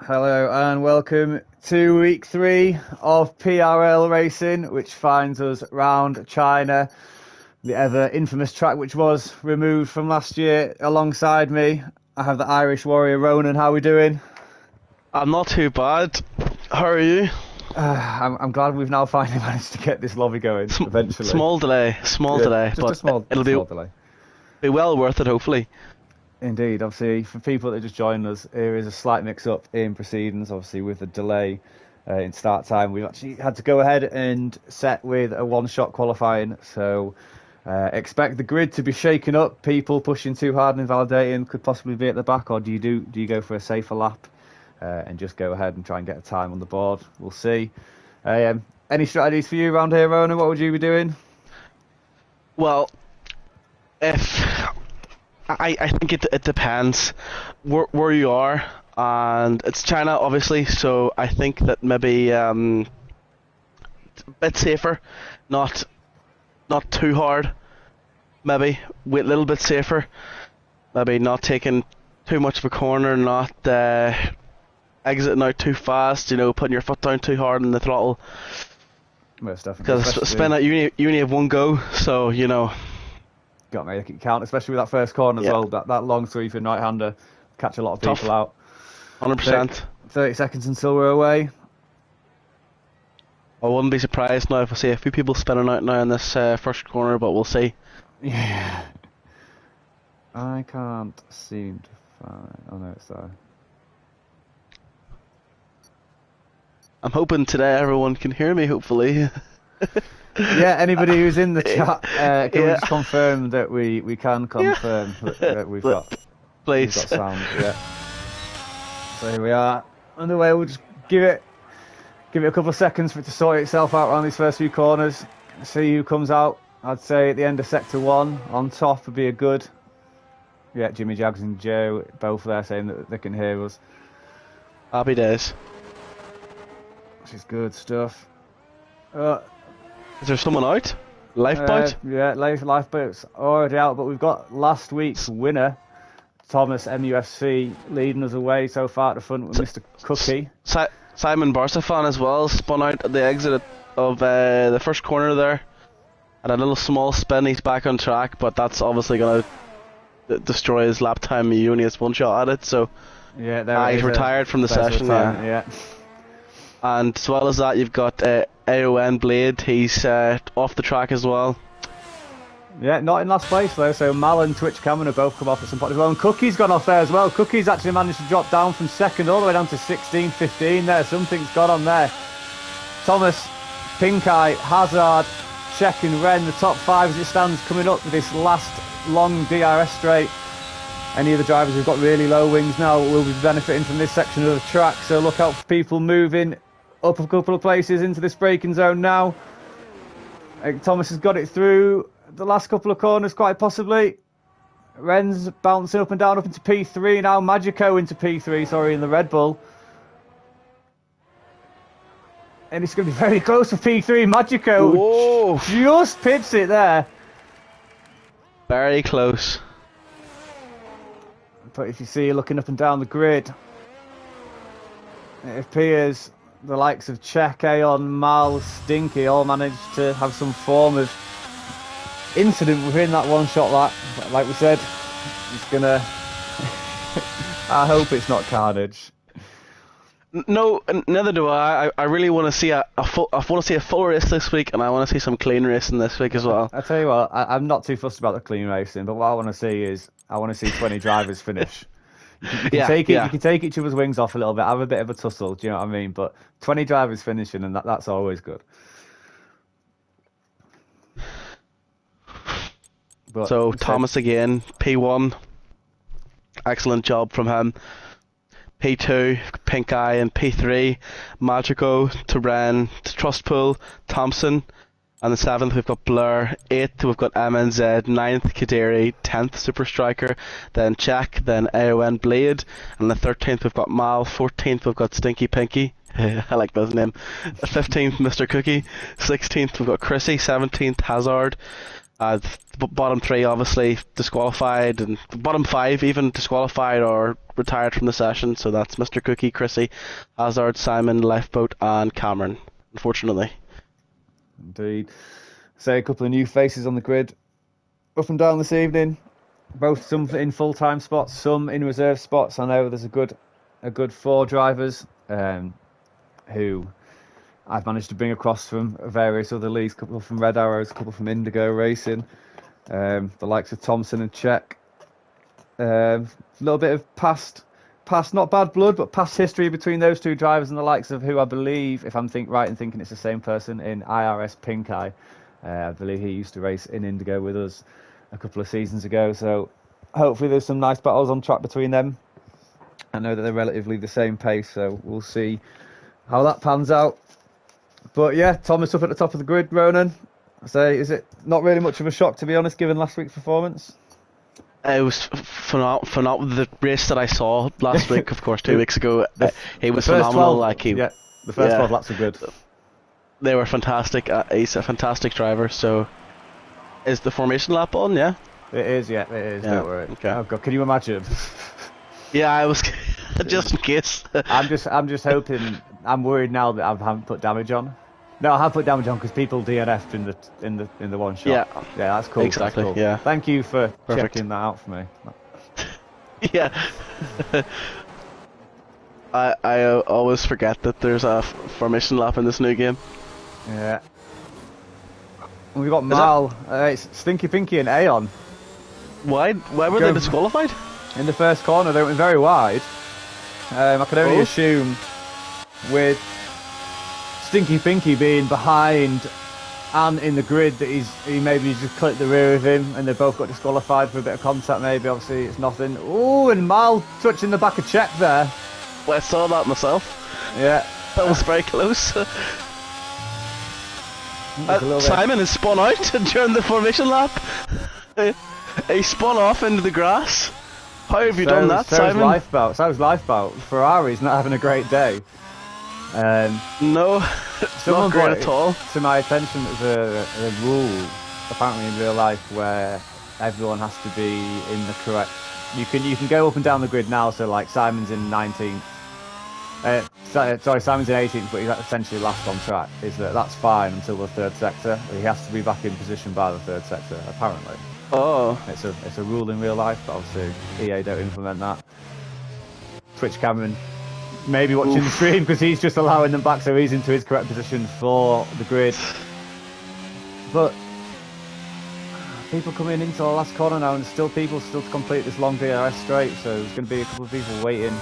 Hello and welcome to week 3 of PRL racing, which finds us round China, the ever infamous track which was removed from last year. Alongside me, I have the Irish warrior Ronan. How are we doing? I'm not too bad. How are you? I'm glad we've now finally managed to get this lobby going eventually. Small delay, delay, just but a small delay. Be well worth it, hopefully. Indeed, obviously, for people that just joined us, there is a slight mix-up in proceedings, obviously, with the delay in start time. We've actually had to go ahead and set with a one-shot qualifying, so expect the grid to be shaken up. People pushing too hard and invalidating could possibly be at the back, or do you go for a safer lap and just go ahead and try and get a time on the board? We'll see. Any strategies for you around here, Ronan? What would you be doing? Well, I think it depends where you are, and it's China obviously, so I think that maybe a bit safer, not too hard, maybe wait a little bit safer, maybe not taking too much of a corner, not exiting out too fast, putting your foot down too hard on the throttle. Most definitely. Because spin out, you only have one go, so got to make it count, especially with that first corner as well. That long sweep in right-hander catch a lot of people out. 100%. 30 seconds until we're away. I wouldn't be surprised now if I see a few people spinning out now in this first corner, but we'll see. Yeah. I can't seem to find... Oh no, it's there. I'm hoping today everyone can hear me, hopefully. Yeah, anybody who's in the chat, can we just confirm that we can confirm that we've got sound? Yeah. So here we are underway. We'll just give it a couple of seconds for it to sort itself out around these first few corners. See who comes out. I'd say at the end of sector 1 on top would be a good. Yeah, Jimmy Jags and Joe both there saying that they can hear us. Happy days. Which is good stuff. Is there someone out? Lifeboat? Yeah, lifeboat's already out, but we've got last week's winner, Thomas MUFC, leading us away so far at the front with Mr. Cookie. Simon Barsafan as well, spun out at the exit of the first corner there. And a little small spin, he's back on track, but that's obviously going to destroy his lap time. He only has one shot at it, so yeah, he's retired from the session. Yeah. And as well as that, you've got AON Blade. He's off the track as well. Yeah, not in last place though. So Mal and Twitch Cameron have both come off at some point as well. And Cookie's gone off there as well. Cookie's actually managed to drop down from second all the way down to 16, 15 there. Something's gone on there. Thomas, Pink Eye, Hazard, Check and Wren, the top 5 as it stands coming up with this last long DRS straight. Any of the drivers who've got really low wings now will be benefiting from this section of the track. So look out for people moving up a couple of places into this braking zone now. Thomas has got it through the last couple of corners quite possibly. Ren's bouncing up and down up into P3 now. Magico into P3, in the Red Bull. And it's going to be very close for P3. Magico Whoa. Just pips it there. Very close. But if you see looking up and down the grid, it appears the likes of Czech, Aeon, Mal, Stinky all managed to have some form of incident within that one-shot lap. But like we said, it's gonna... I hope it's not carnage. No, neither do I. I really want to see a full race this week, and I want to see some clean racing this week as well. I tell you what, I'm not too fussed about the clean racing, but what I want to see is 20 drivers finish. You can take each other's wings off a little bit, have a bit of a tussle. Do you know what I mean? But 20 drivers finishing, and that's always good. But, so Thomas again, P1, excellent job from him. P2, Pink Eye, and P3, Magico, to Ren, to Trustpool, Thompson, and the 7th we've got Blur, 8th we've got MNZ, 9th Kaderi, 10th Super Striker, then Check, then AON Blade, and the 13th we've got Mal, 14th we've got Stinky Pinky, I like that name, 15th Mr. Cookie, 16th we've got Chrissy, 17th Hazard, Bottom 3 obviously disqualified, and bottom 5 even disqualified or retired from the session. So that's Mr. Cookie, Chrissy, Hazard, Simon, Lifeboat, and Cameron, unfortunately. Indeed. Say a couple of new faces on the grid up and down this evening. Both some in full-time spots, some in reserve spots. I know there's a good 4 drivers who I've managed to bring across from various other leagues. A couple from Red Arrows, a couple from Indigo Racing. The likes of Thompson and Czech. A little bit of past, not bad blood, but past history between those 2 drivers, and the likes of who I believe, if I'm right in thinking it's the same person, in IRS Pink Eye. I believe he used to race in Indigo with us a couple of seasons ago. So hopefully there's some nice battles on track between them. I know that they're relatively the same pace, so we'll see how that pans out. But yeah, Thomas up at the top of the grid, Ronan. Is it not really much of a shock, to be honest, given last week's performance? It was phenomenal. The race that I saw last week, of course, 2 weeks ago, he was phenomenal. 12, the first 12 laps are good. They were fantastic. He's a fantastic driver. So, is the formation lap on? Yeah, it is. Yeah, it is. Yeah. Don't worry. Okay. Oh God, can you imagine? Yeah, I was just in case. I'm just hoping. I'm worried now that I haven't put damage on. No, I have put damage on because people DNF'd in the one shot. Yeah, that's cool. Exactly. That's cool. Yeah. Thank you for Perfect. checking that out for me. Yeah. I always forget that there's a formation lap in this new game. Yeah. And we've got Mal. It's Stinky Pinky and Aeon. Why were they disqualified? In the first corner, they went very wide. I could only assume with Stinky Pinky being behind and in the grid that he maybe just clipped the rear of him, and they both got disqualified for a bit of contact. Maybe, obviously it's nothing. Oh, and Mal touching the back of Czech there. Well, I saw that myself. Yeah, that was very close. Simon has spun out during the formation lap. He spun off into the grass. How have you done that, Simon? Lifeboat. Ferrari's not having a great day. No, not great at all. To my attention, there's a rule, apparently in real life, where everyone has to be in the correct. You can go up and down the grid now. So like Simon's in 19th. Simon's in 18th, but he's essentially last on track. That's fine until the 3rd sector. He has to be back in position by the 3rd sector, apparently. Oh, it's a rule in real life, but obviously EA don't implement that. Twitch Cameron maybe watching the stream because he's just allowing them back, so he's into his correct position for the grid. But people coming into the last corner now, and still people to complete this long DRS straight, so there's going to be a couple of people waiting.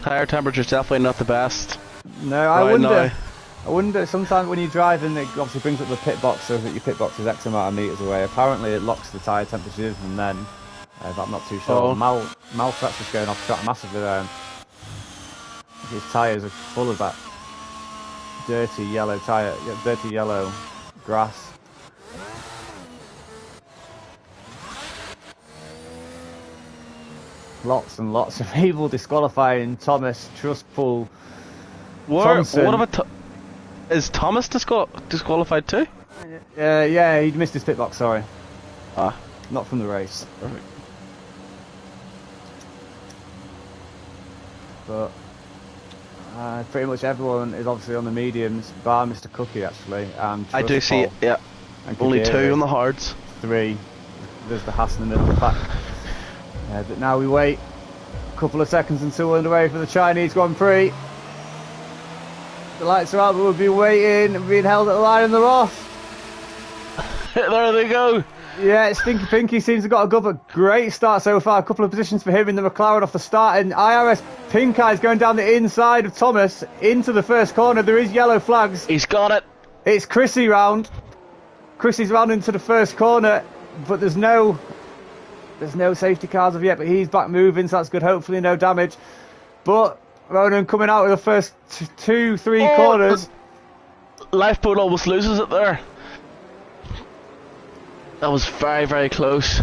Tire temperature's definitely not the best. No, I wonder sometimes when you're driving, it obviously brings up the pit box, so that your pit box is X amount of meters away. Apparently it locks the tyre temperature from then, but I'm not too sure. Malfrat's just going off track massively there. His tyres are full of that dirty yellow grass. Lots and lots of people disqualifying Thomas, Trustpool, Thompson. What about is Thomas disqualified too? Yeah, he missed his pit box, sorry. Not from the race. Perfect. But pretty much everyone is obviously on the mediums, bar Mr. Cookie actually. And I do see it, yeah. Only 2 on the hards. 3. There's the Haas in the middle of the pack. But now we wait a couple of seconds until we're underway for the Chinese Grand Prix. The lights are out, but we'll be waiting and being held at the line and they're off. There they go. Yeah, Stinky Pinky seems to have got a great start so far. A couple of positions for him in the McLaren off the start, and IRS Pink Eye is going down the inside of Thomas into the first corner. There is yellow flags. He's got it. It's Chrissy round. Chrissy's round into the first corner, but there's no safety cars of yet. But he's back moving, so that's good. Hopefully no damage. But Ronan coming out of the first 2-3 corners. Lifeboat almost loses it there. That was very, very close.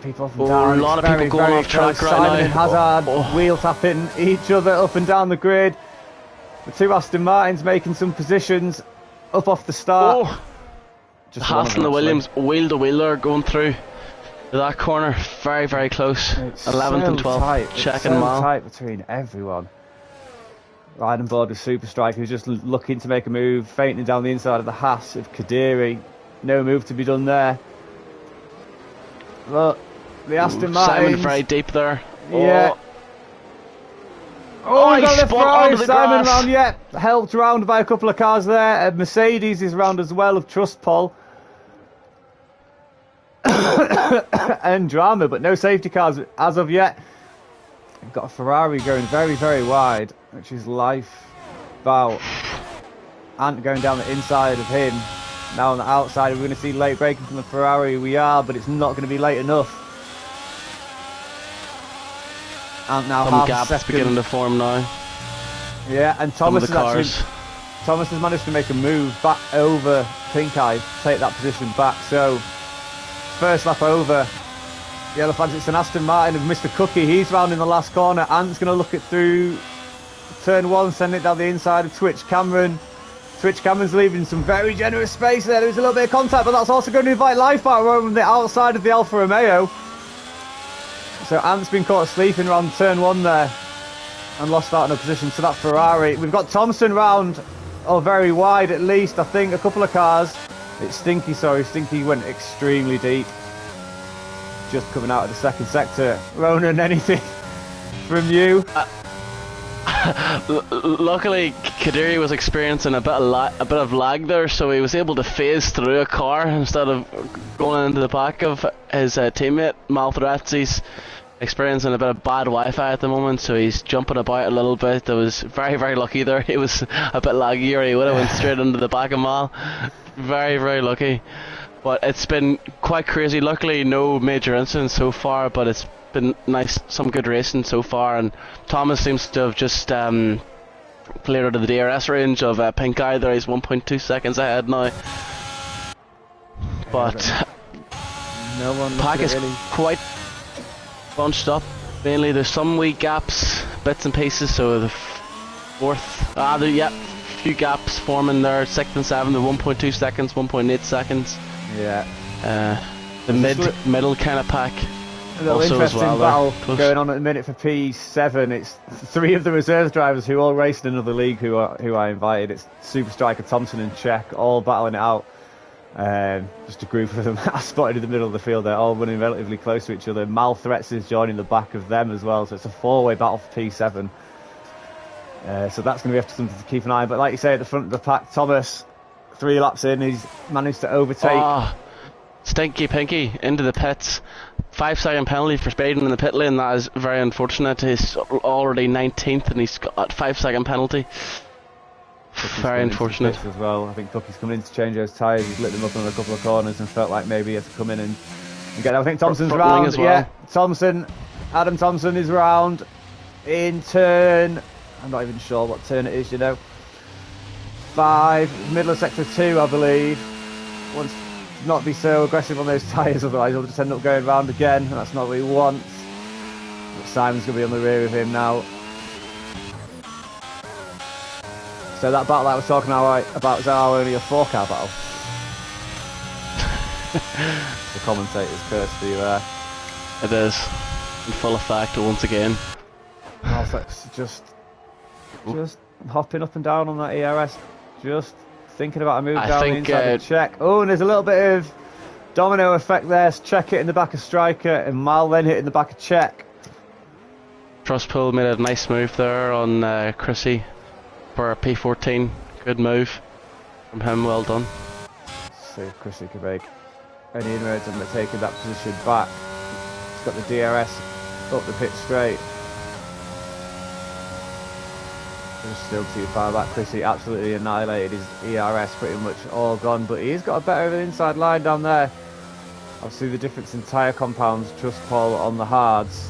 People up and down. A lot of people going off track right now. Simon and Hazard wheel tapping each other up and down the grid. The 2 Aston Martins making some positions up off the start. Just Haas and the actually. Williams wheel to wheel there going through that corner. Very, very close. It's 11th and 12th. tight. Check It's and so mile. tight between everyone. Riding board with Super Striker, who's just looking to make a move, fainting down the inside of the Haas of Kadiri. No move to be done there. But the Aston Martin. Simon very deep there. Yeah. Oh, he got he the spun fry. onto the Simon grass. round, yeah. Helped round by a couple of cars there. Mercedes is round as well of Trustpol. And drama, but no safety cars as of yet. We've got a Ferrari going very, very wide, which is life. Bout. Ant going down the inside of him. Now on the outside, we're going to see late braking from the Ferrari. We are, but it's not going to be late enough. Ant now Some half a gaps second. beginning to form now. Yeah, and Some of Thomas the cars. Thomas has managed to make a move back over Pink Eye, take that position back. So first lap over. Yellow flags, it's an Aston Martin of Mr. Cookie. He's round in the last corner. Ant's going to look it through turn one, send it down the inside of Twitch Cameron. Twitch Cameron's leaving some very generous space there. There's a little bit of contact, but that's also going to invite life back on the outside of the Alfa Romeo. So Ant's been caught sleeping around turn one there and lost starting position to that Ferrari. We've got Thompson round, very wide at least, I think, a couple of cars. It's Stinky, sorry. Stinky went extremely deep. Just coming out of the second sector. Ronan, anything from you? Luckily, Kadiri was experiencing a bit of lag there, so he was able to phase through a car instead of going into the back of his teammate. Malthrezzi's experiencing a bit of bad Wi-Fi at the moment, so he's jumping about a little bit. That was very, very lucky there. He was a bit laggy, or he would have went straight into the back of Mal. Very, very lucky. But it's been quite crazy. Luckily, no major incidents so far, but it's been nice, some good racing so far. And Thomas seems to have just cleared out of the DRS range of Pink Eye there. He's 1.2 seconds ahead now. But No one pack is really. quite bunched up. Mainly there's some wee gaps, bits and pieces. So the fourth, few gaps forming there. 6th and 7th, the 1.2 seconds, 1.8 seconds. Yeah. The middle kind of pack. A little also interesting as well battle there. going on at the minute for P7. It's 3 of the reserve drivers who all raced in another league who I invited. It's Super Striker, Thompson and Czech, all battling it out. Just a group of them I spotted in the middle of the field. They're all running relatively close to each other. Malthreats is joining the back of them as well, so it's a 4-way battle for P7. So that's going to be something to keep an eye on. But like you say, at the front of the pack, Thomas, 3 laps in, he's managed to overtake. Stinky Pinky into the pits. 5-second penalty for speeding in the pit lane. That is very unfortunate. He's already 19th and he's got a 5-second penalty. Very unfortunate. As well. I think Cookie's coming in to change those tyres. He's lit them up on a couple of corners and felt like maybe he had to come in and get them. I think Thompson's Front round. wing as well. Yeah, Adam Thompson is round in turn. I'm not even sure what turn it is, 5, middle of sector 2, I believe. Wants to not be so aggressive on those tyres, otherwise he'll just end up going round again, and that's not what he wants. But Simon's going to be on the rear of him now. So that battle I was talking about is now only a 4-car battle. The commentator's curse for you there. It is. In full effect once again. It's just hopping up and down on that ERS. Just thinking about a move down the inside of Czech. Oh, and there's a little bit of domino effect there. Czech hitting the back of Striker and Mal then hitting the back of Czech. Trustpool made a nice move there on Chrissy for a P14. Good move from him, well done. See if Chrissy can make any inroads on taking that position back. He's got the DRS up the pit straight. Just still too far back. Chrissy absolutely annihilated his ERS, pretty much all gone, but he's got a better of an inside line down there. Obviously the difference in tyre compounds, Trustpol on the hards.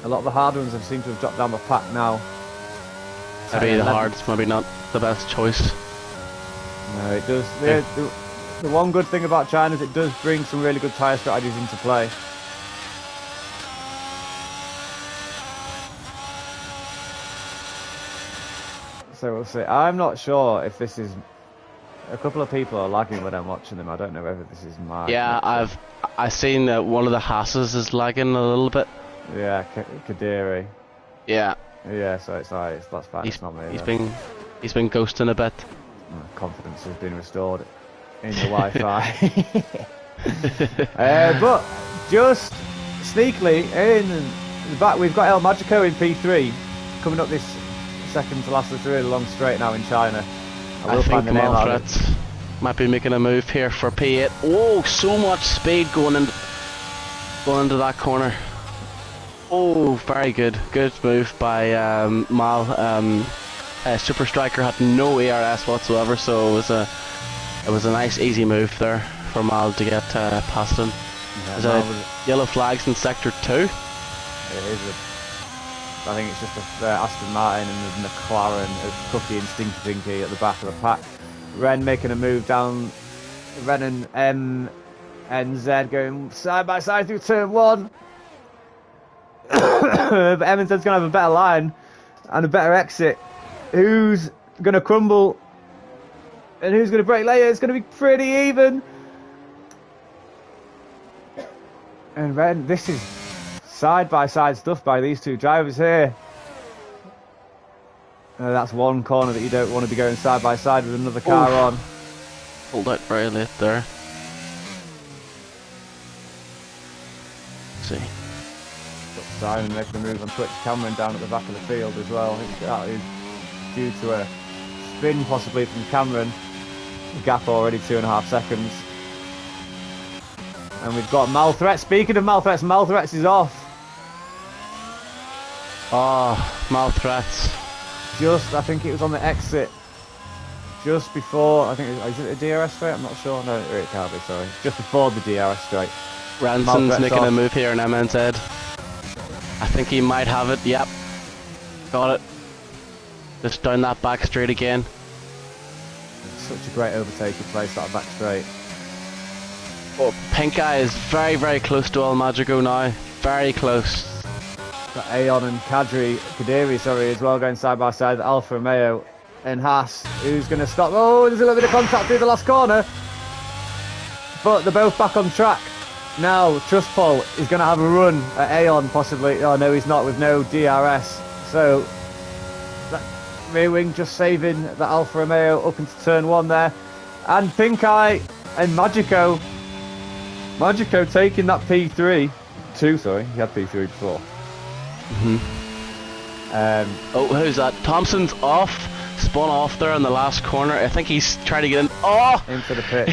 A lot of the hard ones have seemed to have dropped down the pack now. Maybe the hards, maybe not the best choice. No, it does. The one good thing about China is it does bring some really good tyre strategies into play. So we'll see. I'm not sure if this is a couple of people are lagging when I'm watching them. I don't know whether this is my. Yeah, I seen that one of the Hasses is lagging a little bit. Yeah, Kadiri. Yeah. Yeah, so it's like that's fine. It's not me. He's been ghosting a bit. Confidence has been restored in the Wi-Fi. But just sneakily in the back, we've got El Magico in P3 coming up this second to last of the long straight now in China. I think Malthreat might be making a move here for P8. Oh, so much speed going into that corner. Oh, very good. Good move by Mal. Super Striker had no ERS whatsoever, so it was a nice easy move there for Mal to get past him. Yeah, there's yellow flags in sector 2. It is. I think it's just Aston Martin and the McLaren of Cookie and Stinky Pinky at the back of the pack. Ren making a move down. Ren and M and Z going side by side through turn 1. But M and Z's going to have a better line and a better exit. Who's going to crumble and who's going to break later? It's going to be pretty even. And Ren, this is side-by-side stuff by these two drivers here. That's one corner that you don't want to be going side-by-side with another car on. Pulled out very late there. Let's see. Simon making a move on Twitch. Cameron down at the back of the field as well. I think that is due to a spin possibly from Cameron. The gap already 2.5 seconds. And we've got Malthreat. Speaking of Malthreats, Malthreats is off. Oh, Malthreats. Just, I think it was on the exit. Just before, I think, is it a DRS straight? I'm not sure. No, it can't be, sorry. Just before the DRS straight. Ranson's making a move here in MNZ. I think he might have it, yep. Got it. Just down that back straight again. Such a great overtaking place, that back straight. Oh, Pink Eye is very, very close to El Magico now. Very close. Got Aeon and Kadiri, sorry, as well, going side by side. Alfa Romeo and Haas, who's going to stop. Oh, there's a little bit of contact through the last corner. But they're both back on track. Now, Trustful is going to have a run at Aeon, possibly. Oh, no, he's not, with no DRS. So, that rear wing just saving the Alfa Romeo up into turn 1 there. And Pink Eye and Magico. Magico taking that P3. 2, sorry. He had P3 before. Oh, who's that? Thompson's off. Spun off there in the last corner. I think he's trying to get in. Oh! Into the pit.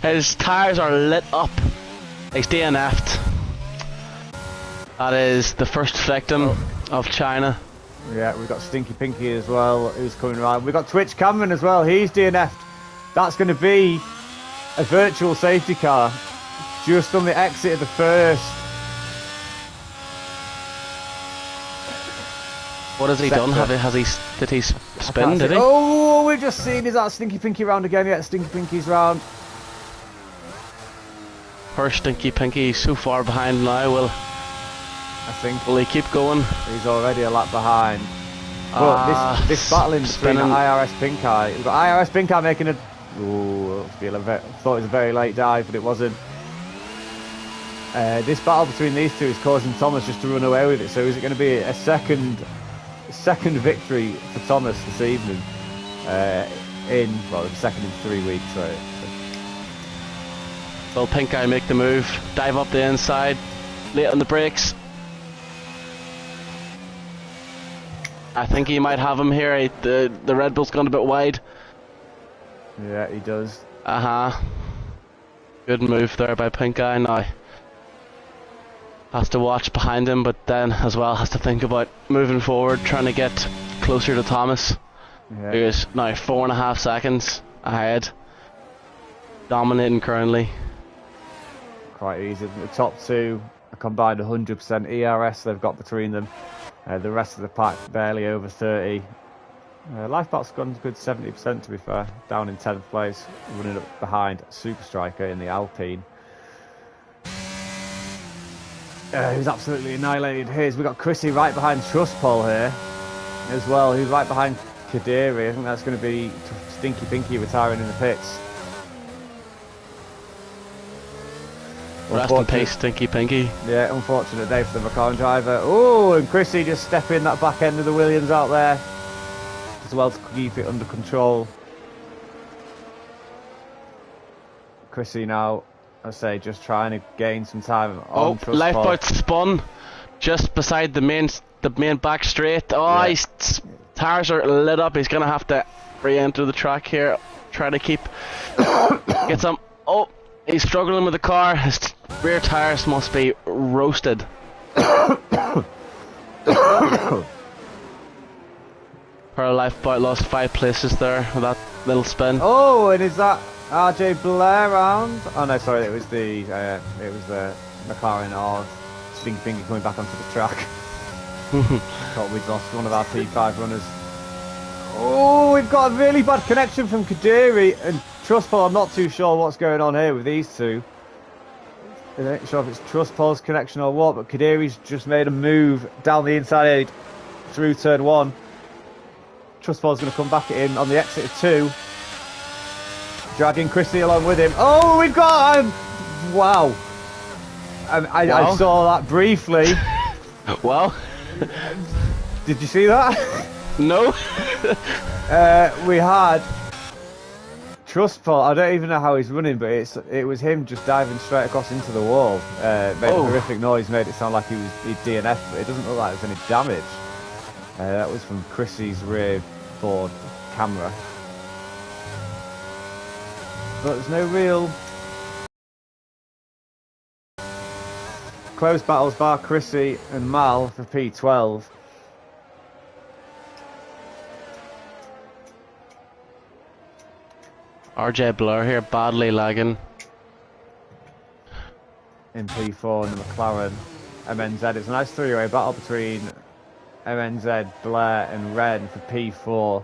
His tyres are lit up. He's DNF'd. That is the first victim of China. Yeah, we've got Stinky Pinky as well, who's coming around. We've got Twitch Cameron as well. He's DNF'd. That's going to be a virtual safety car just on the exit of the first. What has he done? Did he spin? Did he? Oh, we've just seen, is that Stinky Pinky round again? Yeah, Stinky Pinky's round. Poor Stinky Pinky, so far behind now. Will he keep going? He's already a lap behind. But this battling between IRS Pink Eye. We've got IRS Pink Eye making a. Ooh, I thought it was a very late dive, but it wasn't. This battle between these two is causing Thomas just to run away with it. So is it going to be a second victory for Thomas this evening? The second in 3 weeks, right? Will Pink Eye make the move? Dive up the inside, late on the brakes. I think he might have him here. The Red Bull's gone a bit wide. Yeah, he does. Good move there by Pink Eye. Now has to watch behind him, but then as well has to think about moving forward, trying to get closer to Thomas, who is now 4.5 seconds ahead, dominating currently. Quite easy. The top two a combined 100% ERS they've got between them. The rest of the pack barely over 30. Lifeboat's gone a good 70% to be fair, down in 10th place, running up behind Super Striker in the Alpine. Who's absolutely annihilated his. We've got Chrissy right behind Trustpole here as well, who's right behind Kadiri. I think that's going to be Stinky Pinky retiring in the pits. Rest in peace, Stinky Pinky. Yeah, unfortunate day for the McLaren driver. Oh, and Chrissy just stepping that back end of the Williams out there as well to keep it under control. Chrissy now, I say, just trying to gain some time. Oh, lifeboat spun just beside the main back straight. Oh, yeah. His tires are lit up. He's gonna have to re-enter the track here. Try to keep get some. Oh, he's struggling with the car. His rear tires must be roasted. PRL lifeboat lost 5 places there with that little spin. Oh, and is that RJ Blair round? Oh no, sorry, it was the McLaren or Stinky Pinky coming back onto the track. Thought we'd lost one of our P5 runners. Oh, we've got a really bad connection from Kadiri and Trustpole. I'm not too sure what's going on here with these two. I'm not sure if it's Trustpole's connection or what, but Kadiri's just made a move down the inside through turn 1. Trustpole's going to come back at him on the exit of 2. Dragging Chrissy along with him. Oh, we've got wow. I saw that briefly. Well, did you see that? No. We had Trustpole. I don't even know how he's running, but it was him just diving straight across into the wall. Made a horrific noise. Made it sound like he'd DNF, but it doesn't look like there's any damage. That was from Chrissy's rear board camera. But there's no real close battles bar Chrissy and Mal for P12. RJ Blur here, badly lagging. In P4 in the McLaren MNZ. It's a nice three-way battle between MNZ, Blair and Ren for P4.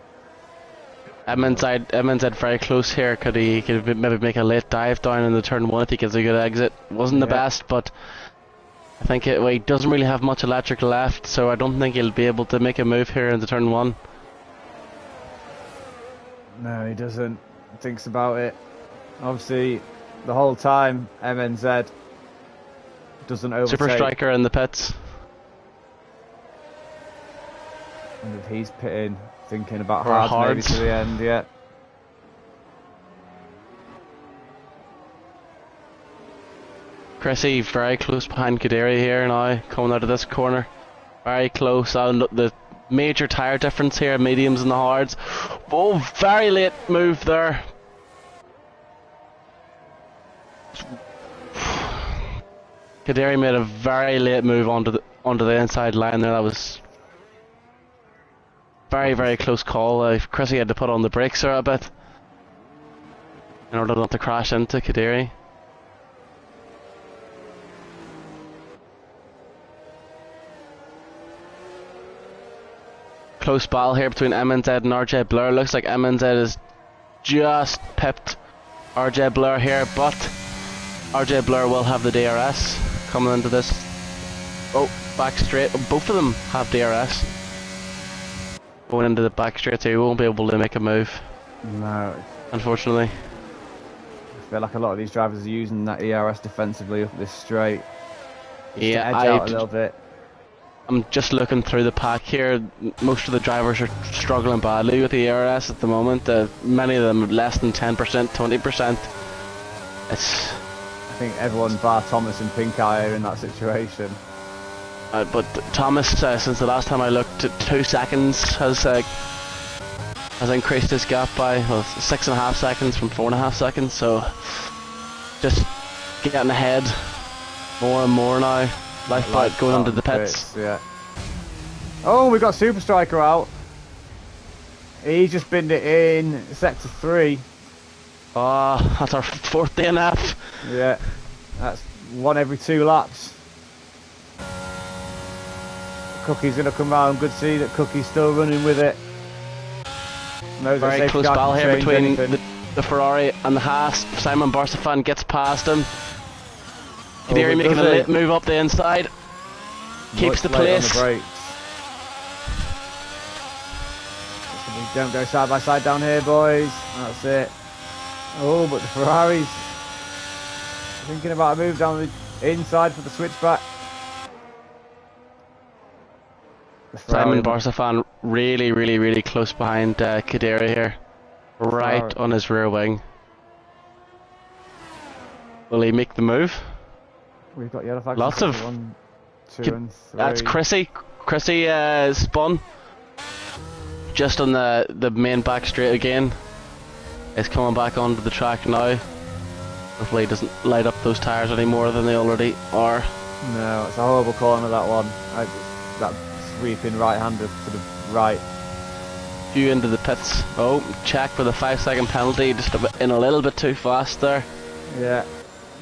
MNZ very close here. Could maybe make a late dive down in the turn 1 if he gets a good exit. Wasn't the best, but I think he doesn't really have much electric left, so I don't think he'll be able to make a move here into turn 1. No, he doesn't. Thinks about it. Obviously, the whole time MNZ doesn't overtake. Super Striker in the pits. And if he's pitting, thinking about hard maybe to the end, yeah. Chrissy very close behind Kadiri here now, coming out of this corner. Very close. The major tyre difference here, mediums and the hards. Oh, very late move there. Kadiri made a very late move onto the inside line there. That was very, very close call. Chrissy had to put on the brakes there a bit in order not to crash into Kadiri. Close battle here between MNZ and RJ Blur. Looks like MNZ has just pipped RJ Blur here, but RJ Blur will have the DRS coming into this. Oh, back straight. Both of them have DRS. Going into the back straight too, won't be able to make a move. No. Unfortunately. I feel like a lot of these drivers are using that ERS defensively up this straight. Yeah, to edge out a little bit. I'm just looking through the pack here. Most of the drivers are struggling badly with the ERS at the moment. Many of them less than 10%, 20%. I think everyone bar Thomas and Pink Eye are in that situation. But Thomas, since the last time I looked, 2 seconds has increased his gap by 6.5 seconds from 4.5 seconds. So just getting ahead more and more now. Lifeboat going under the pits. Yeah. Oh, we got Super Striker out. He's just binned it in sector 3. Ah, that's our 4th DNF. Yeah, that's 1 every 2 laps. Cookie's going to come round. Good to see that Cookie's still running with it. Very close battle here between the Ferrari and the Haas. Simon Barsafan gets past him. Kadiri making a late move up the inside. Keeps the place. It's going to be Don't go side by side down here, boys. That's it. Oh, but the Ferraris thinking about a move down the inside for the switchback. Simon Barsafan really close behind Kadira here. Right on his rear wing. Will he make the move? We've got yellow flags. Lots of 1, 2 and 3. That's Chrissy. Chrissy spun just on the main back straight again. It's coming back onto the track now. Hopefully he doesn't light up those tyres any more than they already are. No, it's a horrible corner, that one. That sweeping right-hander to the right. Few into the pits. Oh, check for the 5-second penalty. Just in a little bit too fast there. Yeah,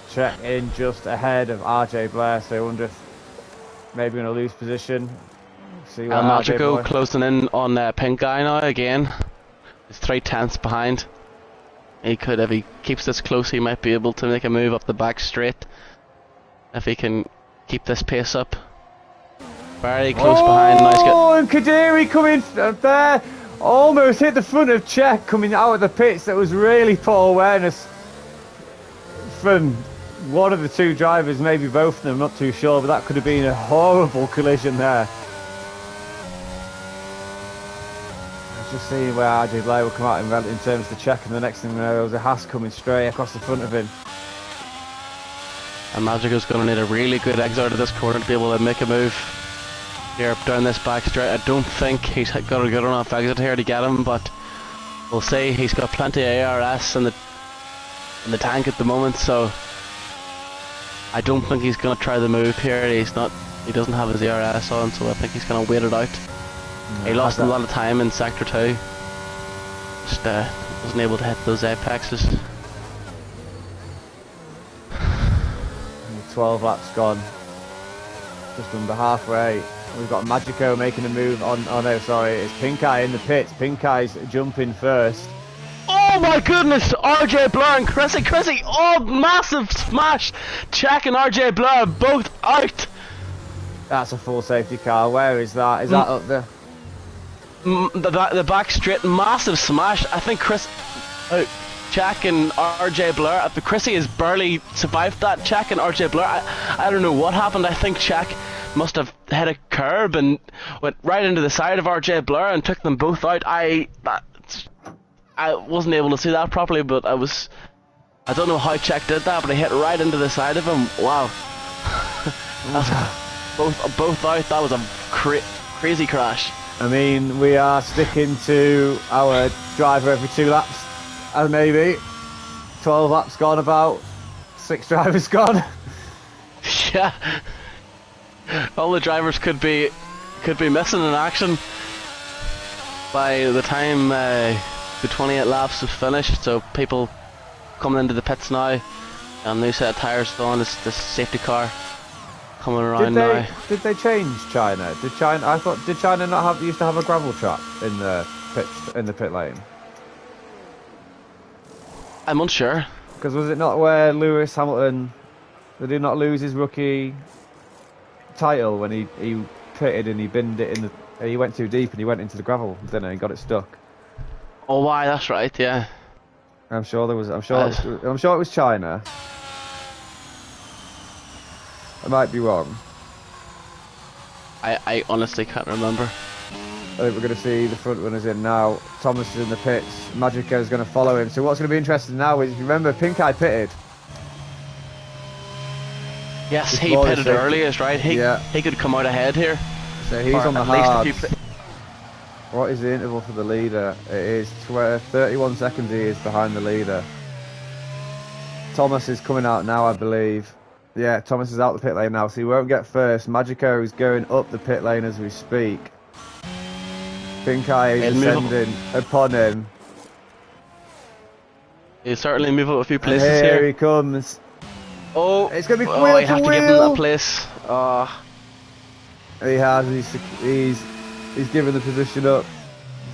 check in just ahead of RJ Blair, so I wonder if maybe going to lose position. See what Magico closing in on Pink Guy now again. He's 3/10 behind. He could, if he keeps this close, he might be able to make a move up the back straight. If he can keep this pace up. Very close behind. Nice. Oh, and Kadiri coming there. Almost hit the front of Czech coming out of the pits. That was really poor awareness from one of the two drivers, maybe both of them, not too sure, but that could have been a horrible collision there. I was just seeing where RJ Blair will come out in terms of the check, and the next thing we know, there was a Haas coming straight across the front of him. And Magico's going to need a really good exit out of this corner to be able to make a move here down this back straight. I don't think he's got a good enough exit here to get him, but we'll see. He's got plenty of ARS in the tank at the moment, so I don't think he's going to try the move here. He doesn't have his ARS on, so I think he's going to wait it out. He lost a lot of time in sector 2. Just wasn't able to hit those apexes. 12 laps gone. Just under halfway. We've got Magico making a move on. Oh no, sorry, it's Pink Eye in the pits. Pink Eye's jumping first. Oh my goodness! RJ Blair and Chrissy! Oh, massive smash! Czech and RJ Blair both out! That's a full safety car. Where is that? Is that up there? The back straight, massive smash. I think Czech and RJ Blair, Chrissy has barely survived that. Czech and RJ Blair, I don't know what happened. I think Czech must have hit a curb and went right into the side of RJ Blair and took them both out. I wasn't able to see that properly, but I don't know how Czech did that, but he hit right into the side of him. Wow. both out. That was a crazy crash. I mean, we are sticking to our driver every 2 laps, and maybe 12 laps gone, about 6 drivers gone. Yeah, all the drivers could be missing in action by the time the 28 laps have finished. So people coming into the pits now, and new set of tyres on. This safety car coming around now. Did they change China? Did China not used to have a gravel trap in the pit lane? I'm unsure. Because was it not where Lewis Hamilton, did he not lose his rookie title when he pitted and he binned it in the, he went too deep and he went into the gravel, didn't he? And got it stuck. Oh, why? That's right. Yeah. I'm sure it was China. I might be wrong. I honestly can't remember. I think we're going to see the front runners in now. Thomas is in the pits. Magico is going to follow him. So what's going to be interesting now is, if you remember, Pink Eye pitted. Yes, he pitted earliest, right? He could come out ahead here. So he's on the hards. What is the interval for the leader? It is 31 seconds. He is behind the leader. Thomas is coming out now, I believe. Yeah, Thomas is out the pit lane now, so he won't get first. Magico is going up the pit lane as we speak. Pink Eye is descending upon him. He'll certainly move up a few places and here. Here he comes. Oh, it's going to be wheel I to have wheel. To give him that place. He has. He's given the position up.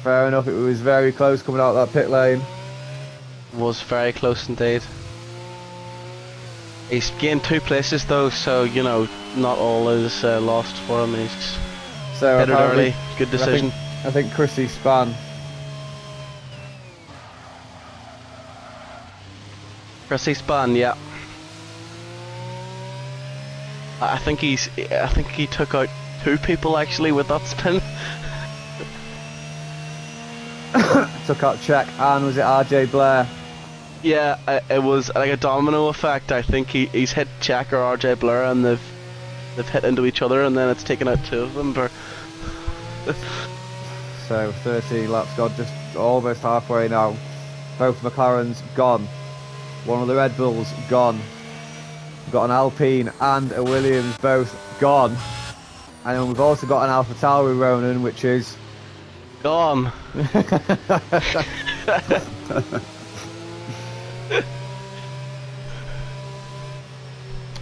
Fair enough. It was very close coming out of that pit lane. Was very close indeed. He's gained 2 places though, so you know, not all is lost for him. He's pitted early. Good decision. I think Chrissy span Chrissy spun, yeah. I think he took out 2 people actually with that spin. Took out Czech and was it RJ Blair? Yeah, it was like a domino effect. I think he's hit Czech or RJ Blair, and they've hit into each other, and then it's taken out 2 of them. But So 30 laps gone, just almost halfway now. Both McLarens gone. One of the Red Bulls gone. We've got an Alpine and a Williams both gone. And then we've also got an AlphaTauri Ronin, which is gone.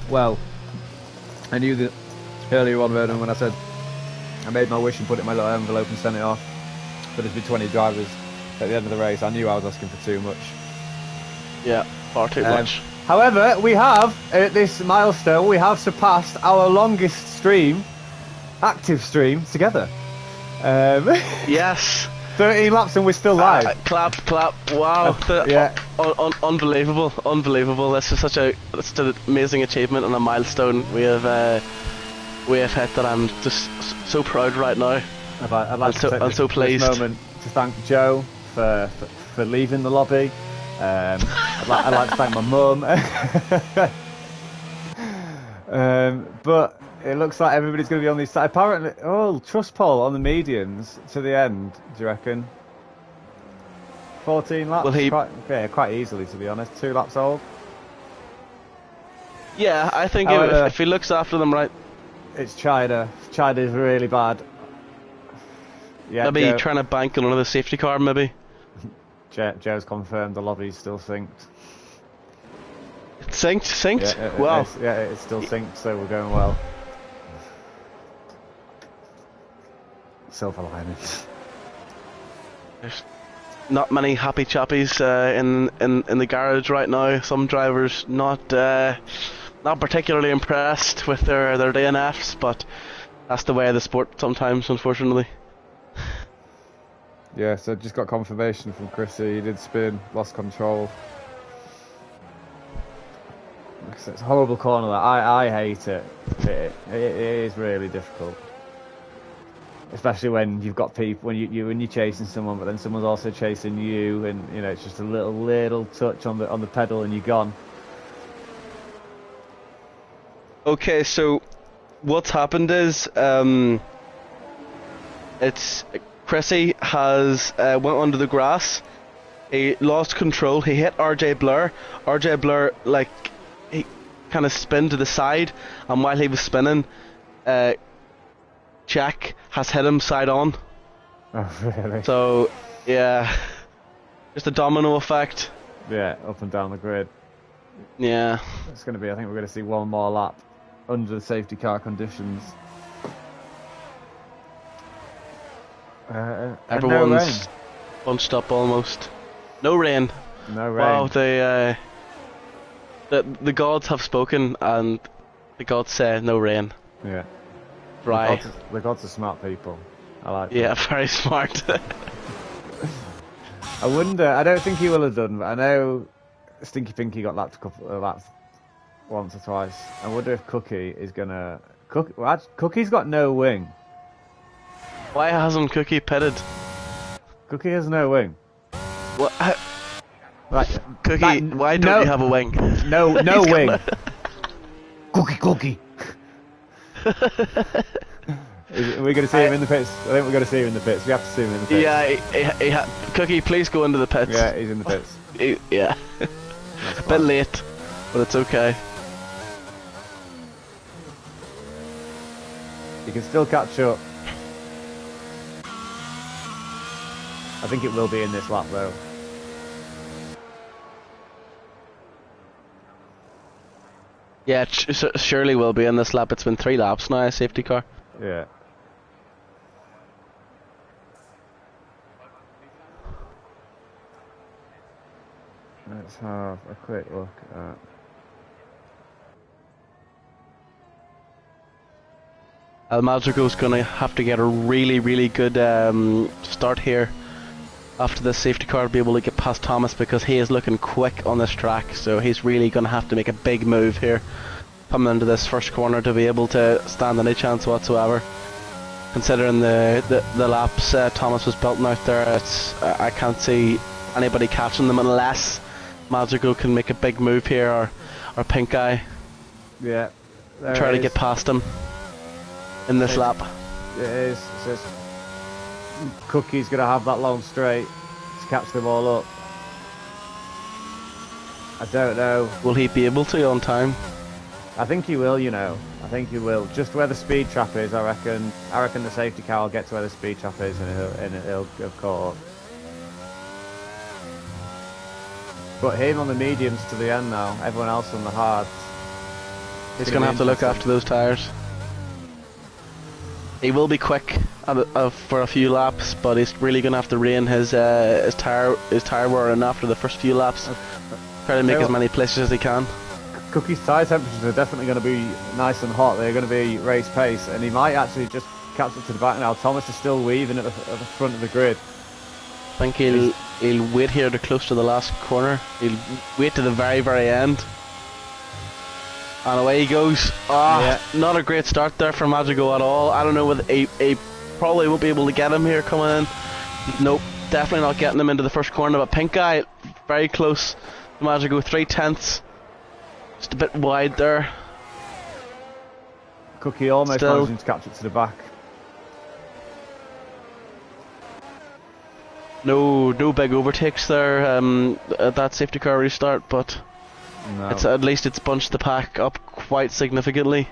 Well, I knew that earlier on, Ronan, when I said I made my wish and put it in my little envelope and sent it off, but there's been 20 drivers at the end of the race. I knew I was asking for too much. Yeah, far too much. However, we have, at this milestone, we have surpassed our longest stream, active stream, together. Yes. 13 laps and we're still live. Clap, clap, wow. Yeah. Unbelievable, unbelievable. This is such an amazing achievement and a milestone we have hit that I'm just so proud right now. I'm so pleased. This moment to thank Joe for leaving the lobby. I'd like to thank my mum. But it looks like everybody's going to be on this side. Apparently, trust poll on the medians to the end. Do you reckon? 14 laps. Well, quite easily, to be honest. 2 laps old. Yeah, I think if he looks after them right. It's China. China's really bad. Yeah, maybe Joe, trying to bank on another safety car, maybe. Joe's confirmed the lobby's still synced. Synced? Yeah, wow. It's still synced, so we're going well. Silver linings. There's not many happy chappies in the garage right now. Some drivers not particularly impressed with their DNFs, but that's the way of the sport sometimes, unfortunately. Yeah, so just got confirmation from Chrissy. He did spin, lost control. It's a horrible corner. That I hate it. It is really difficult. Especially when you've got people, when you're chasing someone, but then someone's also chasing you, and you know it's just a little touch on the pedal, and you're gone. Okay, so what's happened is it's Chrissy has went under the grass. He lost control. He hit RJ Blair. RJ Blair he kind of spun to the side, and while he was spinning, Jack has hit him side on. Oh, really? So, yeah. Just a domino effect. Yeah, up and down the grid. Yeah. It's going to be, I think we're going to see one more lap under the safety car conditions. Everyone's bunched up almost. No rain. No rain. Wow, the gods have spoken, and the gods say no rain. Yeah. Right. The gods are smart people. I like that. Yeah, very smart. I wonder, I don't think he will have done, but I know Stinky Pinky got lapped a couple of laps once or twice. I wonder if Cookie is gonna... Cookie's got no wing. Why hasn't Cookie pitted? Cookie has no wing. What? Right, Cookie, why don't you have a wing? No wing. Cookie. Are we going to see him in the pits? I think we're going to see him in the pits. We have to see him in the pits. Yeah, Cookie, please go into the pits. Yeah, he's in the pits. Yeah. A bit late, but it's okay. You can still catch up. I think it will be in this lap though. Yeah, it surely will be in this lap. It's been 3 laps now, a safety car. Yeah. Let's have a quick look at... El Magico's going to have to get a really, really good start here after this safety car, be able to get past Thomas, because he is looking quick on this track, so he's really going to have to make a big move here coming into this first corner to be able to stand any chance whatsoever. Considering the laps Thomas was belting out there, I can't see anybody catching them unless Magical can make a big move here, or Pink Eye. Yeah. Try to get past him in this lap. It is. It's just Cookie's going to have that long straight to catch them all up. I don't know. Will he be able to on time? I think he will, you know. I think he will. Just where the speed trap is, I reckon the safety car will get to where the speed trap is, and he'll have caught up. But him on the mediums to the end now. Everyone else on the hards. He's going to have to look after those tyres. He will be quick for a few laps, but he's really going to have to rein his tire wear in after the first few laps. Try to make as many places as he can. Cookie's tyre temperatures are definitely going to be nice and hot. They're going to be race pace, and he might actually just catch up to the back now. Thomas is still weaving at the front of the grid. I think he'll wait here to close to the last corner. He'll wait to the very, very end. And away he goes. Yeah. Not a great start there for Magico at all. I don't know whether he probably won't be able to get him here coming in. Nope, definitely not getting him into the first corner. But Pink Eye, very close to Magico, 3/10. Just a bit wide there. Cookie almost managing to catch it to the back. No big overtakes there at that safety car restart, but no. At least it's bunched the pack up quite significantly.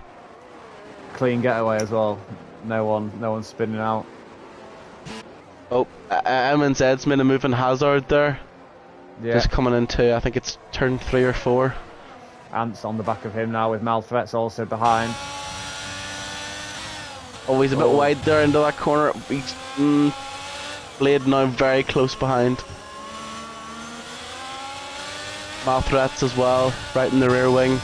Clean getaway as well. No one spinning out. Oh, MNZ's made a move in Hazard there. Yeah. Just coming into, I think it's turn 3 or 4. Ant's on the back of him now with Malthreats also behind. Oh, he's a bit wide there into that corner. He's Blade now very close behind. Malthreats as well, right in the rear wing.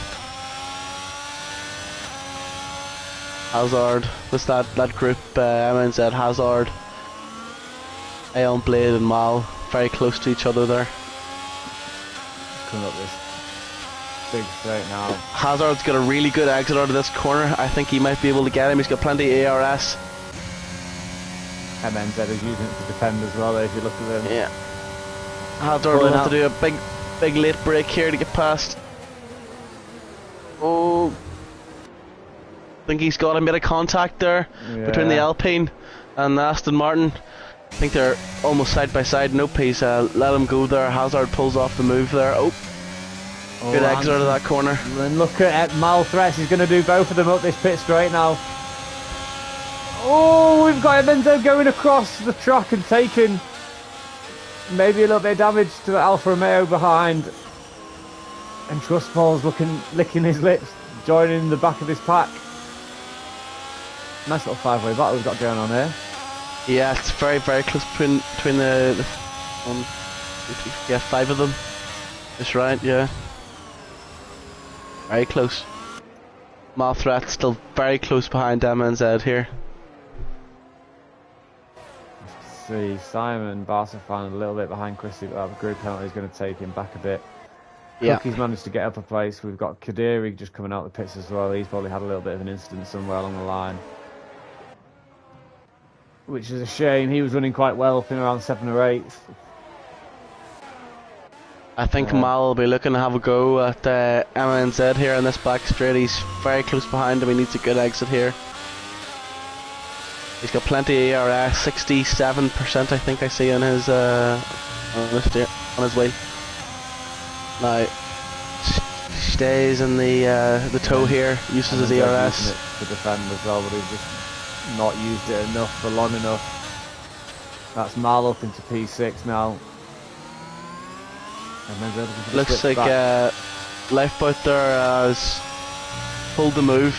Hazard, what's that group? MNZ, Hazard, Aeon, Blade and Mal, very close to each other there. Coming up this big straight now. Hazard's got a really good exit out of this corner. I think he might be able to get him. He's got plenty of ARS. MNZ is using it to defend as well, if you look at them. Yeah. Hazard will have to do a big late break here to get past. Oh. I think he's got a bit of contact there between the Alpine and the Aston Martin. I think they're almost side by side. Nope, he's let him go there. Hazard pulls off the move there. Oh. Good exit out of that corner. And look at Malthreats, he's going to do both of them up this pit straight now. Oh, we've got Emendo going across the track and taking maybe a little bit of damage to the Alfa Romeo behind. And Trustfall's licking his lips, joining the back of his pack. Nice little five-way battle we've got going on here. Yeah, it's very, very close between the 5 of them. That's right, yeah. Very close. Malthreat still very close behind MNZ here. Let's see, Simon Barsafan a little bit behind Chrissy, but the group penalty is going to take him back a bit. Yeah. Cookie's managed to get up a place. We've got Kadiri just coming out the pits as well. He's probably had a little bit of an incident somewhere along the line, which is a shame. He was running quite well up in around 7th or 8th. I think Mal will be looking to have a go at MNZ here in this back straight. He's very close behind him. He needs a good exit here. He's got plenty of ARS, 67% I think I see on his wheel. Now stays in the toe here, uses his ERS to defend as well, but he's just not used it enough for long enough. That's Mal up into P6 now. Looks like Lifeboat there has pulled the move.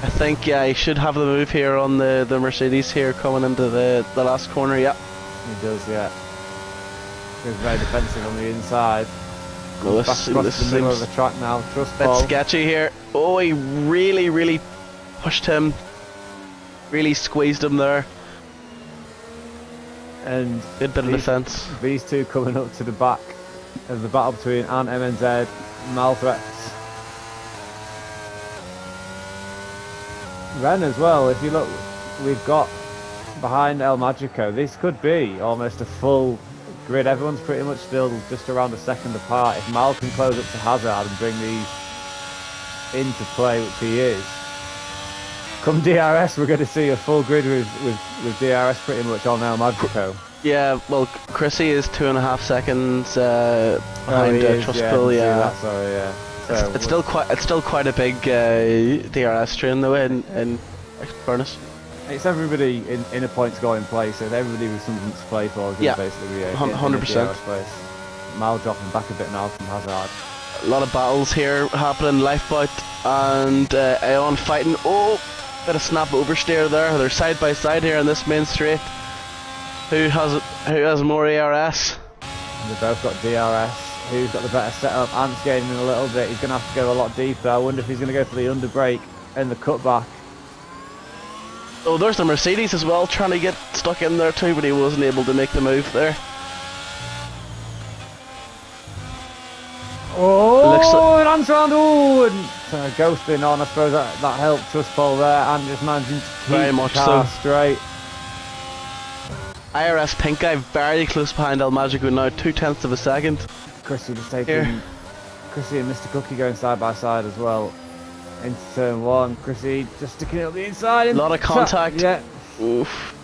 I think he should have the move here on the Mercedes here coming into the last corner. Yeah, he does. Yeah, he's very defensive on the inside. This the middle of the track now. Bit sketchy here. Oh, he really pushed him. Really squeezed him there. And Good bit of defence. These two coming up to the back of the battle between Ant, MNZ, Malthreats. Ren as well, if you look, we've got behind El Magico, this could be almost a full grid. Everyone's pretty much still just around a second apart. If Mal can close up to Hazard and bring these into play, which he is, come DRS, we're going to see a full grid with DRS pretty much on El Magico. Yeah, well, Chrissy is 2.5 seconds behind Trustful. Yeah, sorry, yeah. So it's still quite a big DRS train though in fairness. It's everybody in a point scoring place, so everybody with something to play for is basically be 100%. Mal dropping back a bit now from Hazard. A lot of battles here happening. Lifeboat and Aeon fighting. Oh, bit of snap oversteer there. They're side by side here in this main straight. Who has more ARS? And they've both got DRS. Who's got the better setup? Ant's gaining a little bit. He's going to have to go a lot deeper. I wonder if he's going to go for the underbrake and the cutback. Oh, there's the Mercedes as well, trying to get stuck in there too, but he wasn't able to make the move there. Oh, it runs around. Oh, and ghosting on. I suppose that helped Trustful there, and just managing to keep very much the car so straight. IRS Pink Guy very close behind El Magico now, 0.2 of a second. Chrissy just taking Chrissy and Mr. Cookie going side by side as well into turn one. Chrissy just sticking it up the inside. A lot of contact. Yeah. Oof.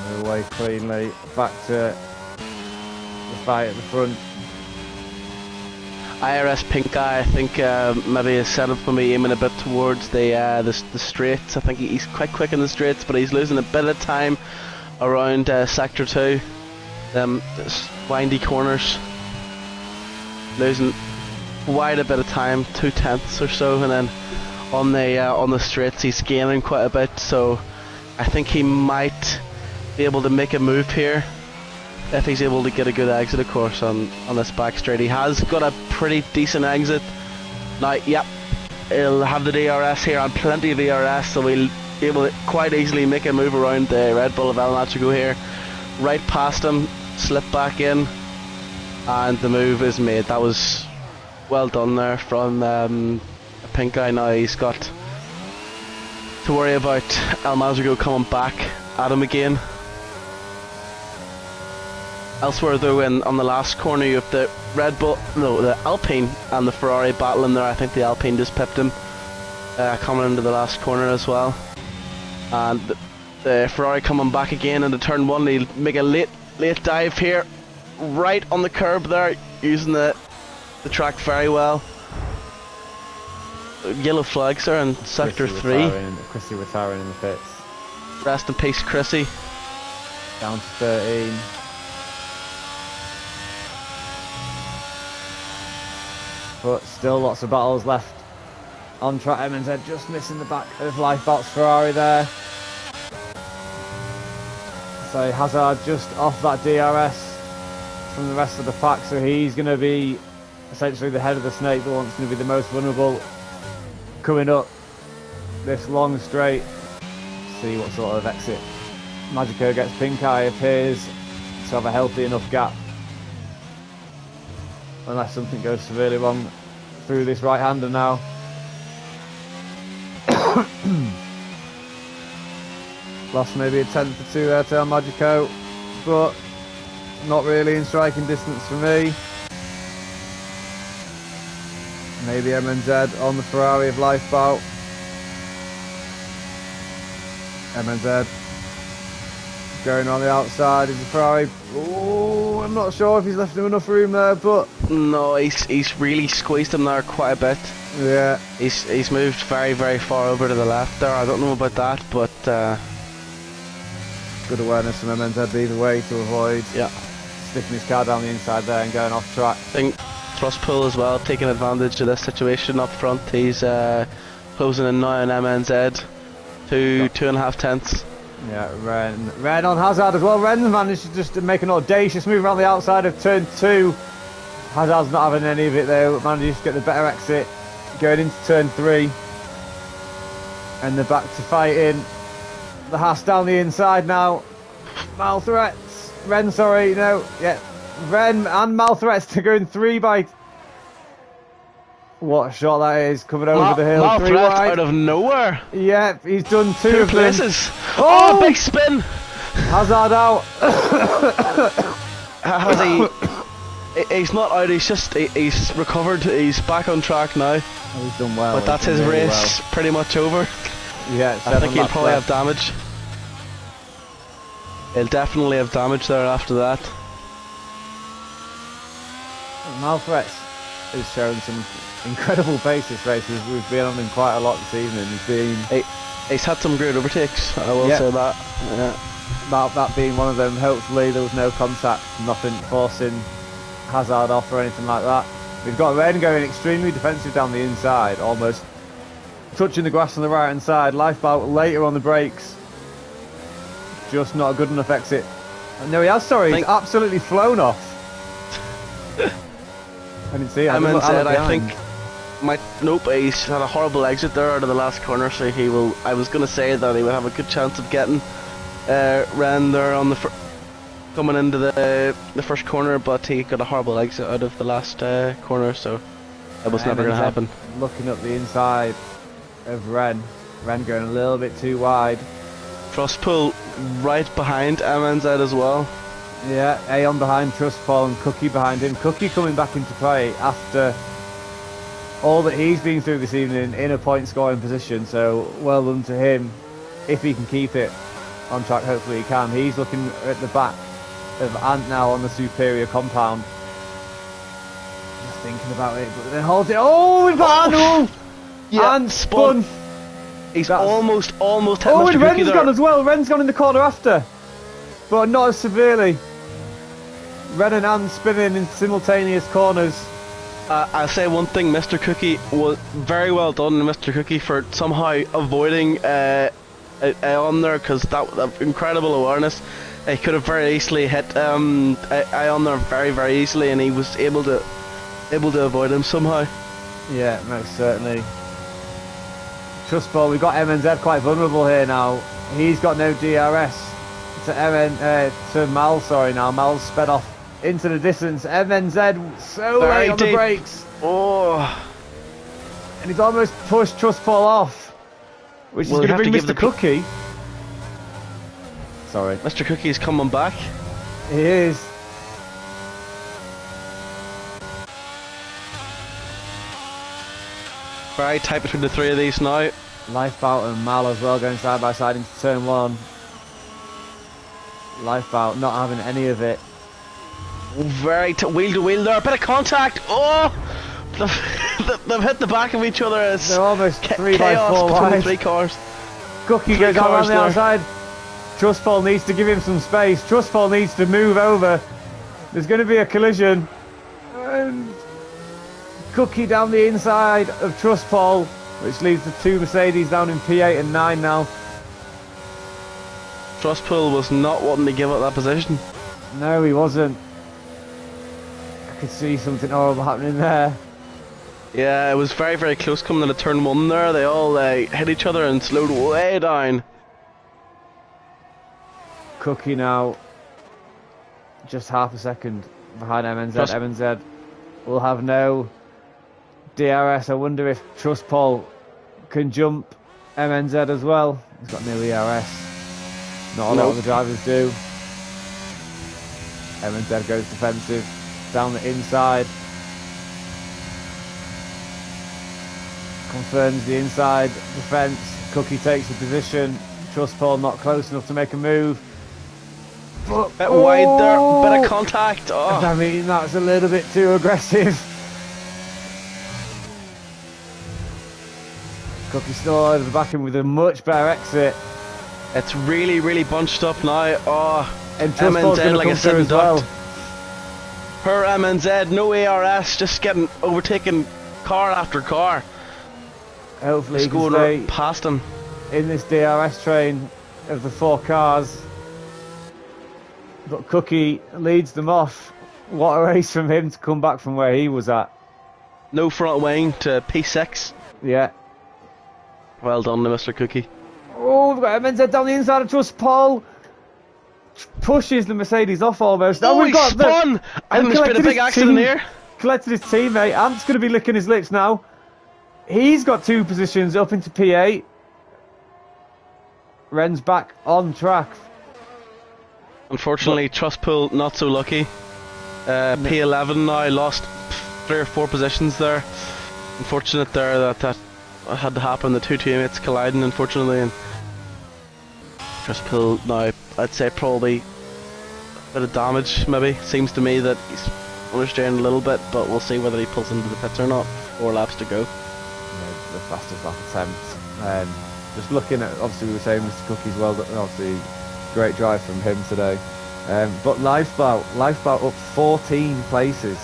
And away cleanly. Back to the fight at the front. IRS Pink Guy, I think maybe his setup for me aiming a bit towards the straights. I think he's quite quick in the straights, but he's losing a bit of time around sector 2. Windy corners, losing quite a bit of time, 0.2 or so, and then on the straights he's gaining quite a bit. So I think he might be able to make a move here if he's able to get a good exit, of course, on this back straight. He has got a pretty decent exit now. Yep, he'll have the DRS here and plenty of DRS, so he'll be able to quite easily make a move around the Red Bull of El Magico here, right past him, slip back in, and the move is made. That was well done there from Pink Guy. Now he's got to worry about El Magico coming back at him again. Elsewhere though, on the last corner you have the the Alpine and the Ferrari battling there. I think the Alpine just pipped him coming into the last corner as well, and the Ferrari coming back again into turn one. He'll make a late dive here, right on the curb there, using the track very well. Yellow flags there in sector 3. Chrissy retiring in the pits. Rest in peace, Chrissy. Down to 13. But still lots of battles left on track. MNZ just missing the back of Lifeboat's Ferrari there. So Hazard just off that DRS from the rest of the pack, so he's going to be essentially the head of the snake, the one that's going to be the most vulnerable coming up this long straight. See what sort of exit Magico gets. Pink Eye appears to have a healthy enough gap, unless something goes severely wrong through this right-hander now. Lost maybe a tenth or two there to El Magico, but not really in striking distance for me. Maybe MNZ on the Ferrari of Lifeboat. MNZ going on the outside. Is the Ferrari? Oh, I'm not sure if he's left him enough room there, but no, he's really squeezed him there quite a bit. Yeah, he's moved very, very far over to the left there. I don't know about that, but good awareness from MNZ either way to avoid sticking his car down the inside there and going off track. I think Thrust Pull as well, taking advantage of this situation up front. He's closing in now on MNZ to 2.5 tenths. Yeah, Ren on Hazard as well. Ren managed to just make an audacious move around the outside of turn 2. Hazard's not having any of it there, but manages to get the better exit going into turn 3. And they're back to fighting. The Haas down the inside now. Malthreats. Ren, sorry, no. Yeah. Ren and Malthreats are going 3 by... What a shot that is, coming over the hill. 3 Malthreat wide. out of nowhere. Yeah, he's done 2 Two of them. places. Oh, big spin. Hazard out. Has he... He's not out, he's recovered, he's back on track now. Oh, he's done well. But that's his really race pretty much over. Yeah, I think he'll probably have damage. He'll definitely have damage there after that. Malthreats is showing some incredible pace this race. We've been on him quite a lot this evening. He's had some great overtakes, I will say that. Yeah. That being one of them. Hopefully there was no contact, nothing forcing Hazard off or anything like that. We've got Ren going extremely defensive down the inside, almost touching the grass on the right hand side. Lifeboat later on the brakes. Just not a good enough exit. No, he has, sorry, he's absolutely flown off. I didn't see it. I think nope, he's had a horrible exit there out of the last corner, so he will. I was gonna say that he would have a good chance of getting Ren there on the coming into the first corner, but he got a horrible exit out of the last corner, so that was never going to happen. Looking up the inside of Ren going a little bit too wide. Trustpool right behind MNZ as well. Yeah, Aeon behind Trustfall and Cookie behind him. Cookie coming back into play after all that he's been through this evening in a point scoring position, so well done to him. If he can keep it on track, hopefully he can. He's looking at the back of Ant now on the superior compound. Just thinking about it, but then holds it. Oh, we've got Ant! Yeah, Ant spun. He's almost hit Mr. and Cookie Ren's there. gone as well. Ren's gone in the corner after, but not as severely. Ren and Ant spinning in simultaneous corners. I'll say one thing, Mr. Cookie was very well done, Mr. Cookie, for somehow avoiding on there, because that incredible awareness. He could have very easily hit on there very easily, and he was able to avoid him somehow. Yeah, most certainly. Trustball, we've got MNZ quite vulnerable here now. He's got no DRS to Mal. Sorry, now Mal's sped off into the distance. MNZ so very late on deep. the brakes. Oh, And he's almost pushed Trustball off, which is going to bring Mr. Cookie. Sorry. Mr. Cookie's coming back. He is. Very tight between the three of these now. Lifeboat and Mal as well going side by side into turn 1. Lifeboat not having any of it. Very wheel to wheel there. A bit of contact. Oh, they've hit the back of each other. As they're almost 3 by 4 between wide. the 3 cars. Cookie goes out on the outside. Trustfall needs to give him some space. Trustfall needs to move over. There's going to be a collision. And Cookie down the inside of Trustfall, which leaves the 2 Mercedes down in P8 and 9 now. Trustpool was not wanting to give up that position. No, he wasn't. I could see something horrible happening there. Yeah, it was very close coming into turn 1 there. They all hit each other and slowed way down. Cookie now just half a second behind MNZ. MNZ will have no DRS. I wonder if Trustpol can jump MNZ as well. He's got no ERS. Not a lot of the drivers do. MNZ goes defensive down the inside. Confirms the inside defence. Cookie takes the position. Trustpol not close enough to make a move. Bit wide there, bit of contact. Oh. I mean, that's a little bit too aggressive. Cookie still out of the back end with a much better exit. It's really bunched up now. Oh, And MNZ like a sudden well. Per MNZ, no ARS, just getting overtaken car after car. Hopefully he can going stay past him in this DRS train of the 4 cars. But Cookie leads them off. What a race from him to come back from where he was at. No front wing to P6. Yeah. Well done to Mr. Cookie. Oh, we've got MNZ down the inside of Trust Paul. Pushes the Mercedes off almost. Now we've got spun! And there's been a big accident here. Collected his teammate. Ant's going to be licking his lips now. He's got 2 positions up into P8. Ren's back on track. Unfortunately, Trustpool not so lucky. P11 now lost 3 or 4 positions there. Unfortunate there that had to happen. The 2 teammates colliding, unfortunately, and Trustpool now, I'd say probably a bit of damage. Maybe seems to me that he's understeering a little bit, but we'll see whether he pulls into the pits or not. 4 laps to go. Yeah, the fastest lap attempt. Just looking at, obviously we were saying Mr. Cookie's well, obviously great drive from him today. But Lifeboat up 14 places.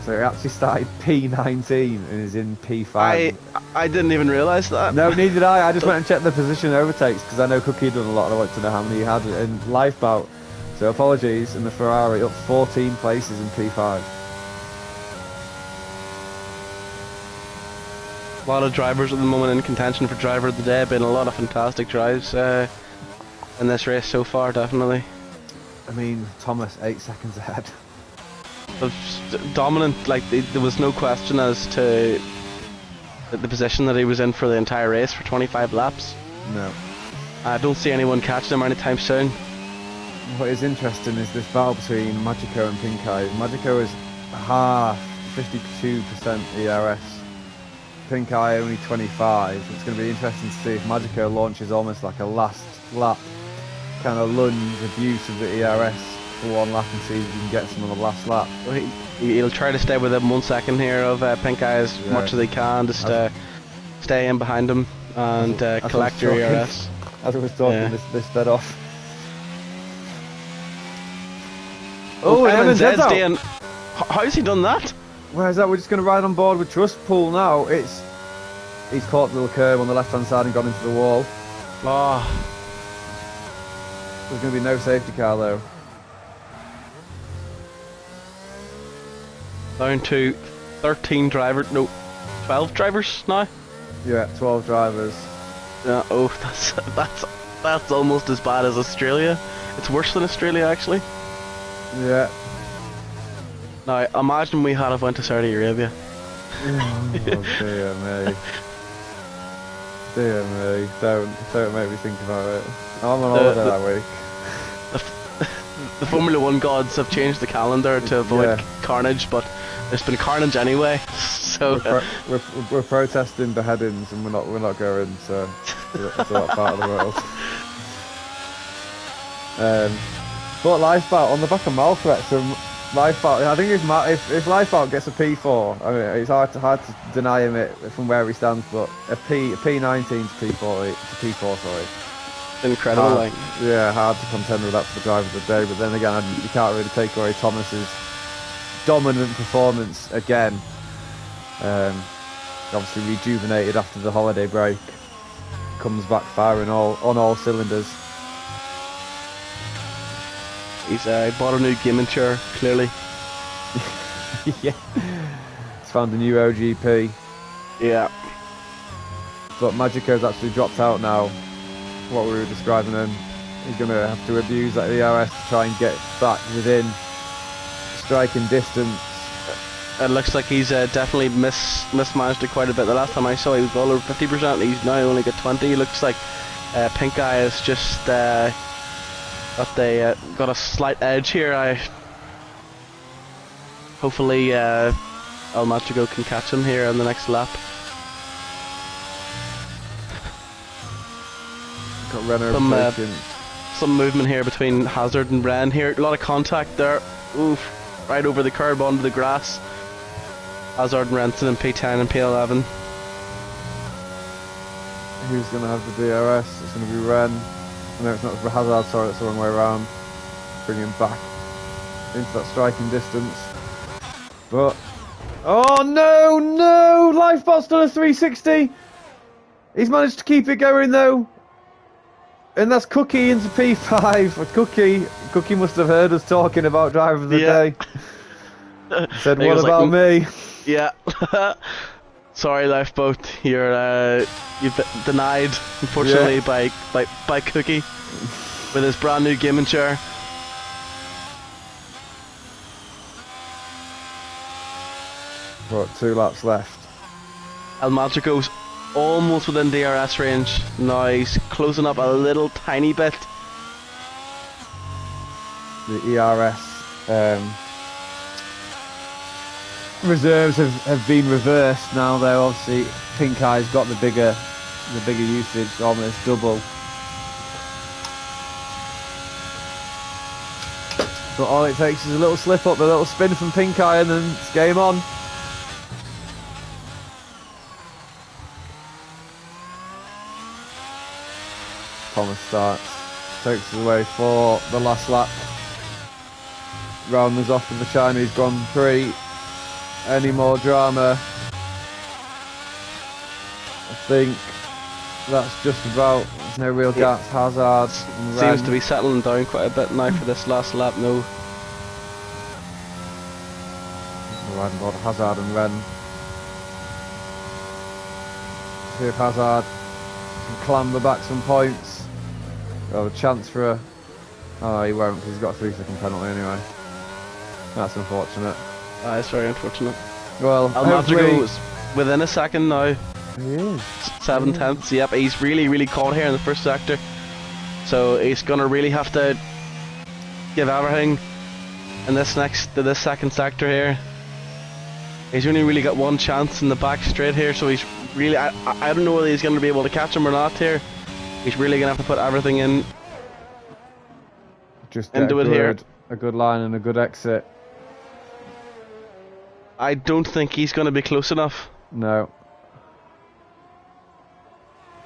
So he actually started P19 and is in P5. I didn't even realise that. No, neither did I. I just went and checked the position overtakes because I know Cookie had done a lot and I wanted to know how many he had in Lifeboat. So apologies, and the Ferrari up 14 places in P5. A lot of drivers at the moment in contention for driver of the day. Been a lot of fantastic drives in this race so far, definitely. I mean, Thomas 8 seconds ahead. Dominant, like there was no question as to the position that he was in for the entire race for 25 laps. No. I don't see anyone catching him anytime soon. What is interesting is this battle between Magico and Pink Eye. Magico is half, 52% ERS. Pink Eye only 25. It's going to be interesting to see if Magico launches almost like a last lap kind of lunge abuse of the ERS for 1 lap and see if he can get some on the last lap. Well, he'll try to stay within 1 second here of Pink Eye as much as he can, just stay in behind him and collect your ERS. As I was talking, this sped off. Oh, MNZ's doing. How's he done that? Where's that? We're just going to ride on board with Trust Pool now. He's caught the little curve on the left hand side and gone into the wall. Oh. There's going to be no safety car though. Down to 13 drivers, no, 12 drivers now? Yeah, 12 drivers. Yeah, oh, that's almost as bad as Australia. It's worse than Australia, actually. Yeah. Now, imagine we had went to Saudi Arabia. Oh, dear me. Dear me. Don't make me think about it. I'm on holiday that week. The Formula 1 gods have changed the calendar to avoid carnage, but there's been carnage anyway. So we're protesting beheadings, and we're not going to that part of the world. But Lifeboat on the back of Malthreat, so Lifeboat. I think if Lifeboat gets a P4, I mean it's hard to deny him it from where he stands, but a P19 to P4, sorry. Incredible, yeah, hard to contend with that for the driver of the day. But then again, you can't really take away Thomas's dominant performance again. Obviously rejuvenated after the holiday break, comes back firing on all cylinders. He's bought a new gaming chair, clearly. Yeah, he's found a new OGP. Yeah, but Magico's actually dropped out now. What we were describing him, he's going to have to abuse that ERS to try and get back within striking distance. It looks like he's definitely mismanaged it quite a bit. The last time I saw he was well over 50%, he's now only got 20. It looks like Pink Eye is just got a slight edge here. Hopefully El Machico can catch him here on the next lap. Got some movement here between Hazard and Ren here. A lot of contact there. Oof, right over the curb onto the grass. Hazard and Renton in P10 and P11. Who's going to have the DRS? It's going to be Ren. No, it's not Hazard, sorry, that's the wrong way around. Bring him back into that striking distance. But, oh no! Lifeboat's still a 360! He's managed to keep it going though. And that's Cookie into P5. Cookie must have heard us talking about driver of the day. Said, what about me? Yeah. Sorry, Lifeboat. You've been denied, unfortunately, by Cookie with his brand new gaming chair. But 2 laps left. El Magico's almost within DRS range. Now he's closing up a little tiny bit. The ERS reserves have been reversed now. Though obviously Pink Eye's got the bigger usage, almost double. But all it takes is a little slip up, a little spin from Pink Eye, and then it's game on. Thomas starts, takes us away for the last lap. Round us off with the Chinese Grand Prix. Any more drama? I think that's just about. There's no real gaps. Hazard and Seems to be settling down quite a bit now for this last lap. No. Riding board Hazard and Ren. See if Hazard can clamber back some points. We'll have a chance for a. Oh, he won't because he's got a 3-second penalty anyway. That's unfortunate. It's very unfortunate. Well, El Magico is within a second now. He is. 7/10. Yep, he's really caught here in the first sector. So he's gonna really have to give everything in this second sector here. He's only really got one chance in the back straight here, so he's really I don't know whether he's gonna be able to catch him or not here. He's really gonna have to put everything in. Just into it here. A good line and a good exit. I don't think he's gonna be close enough. No.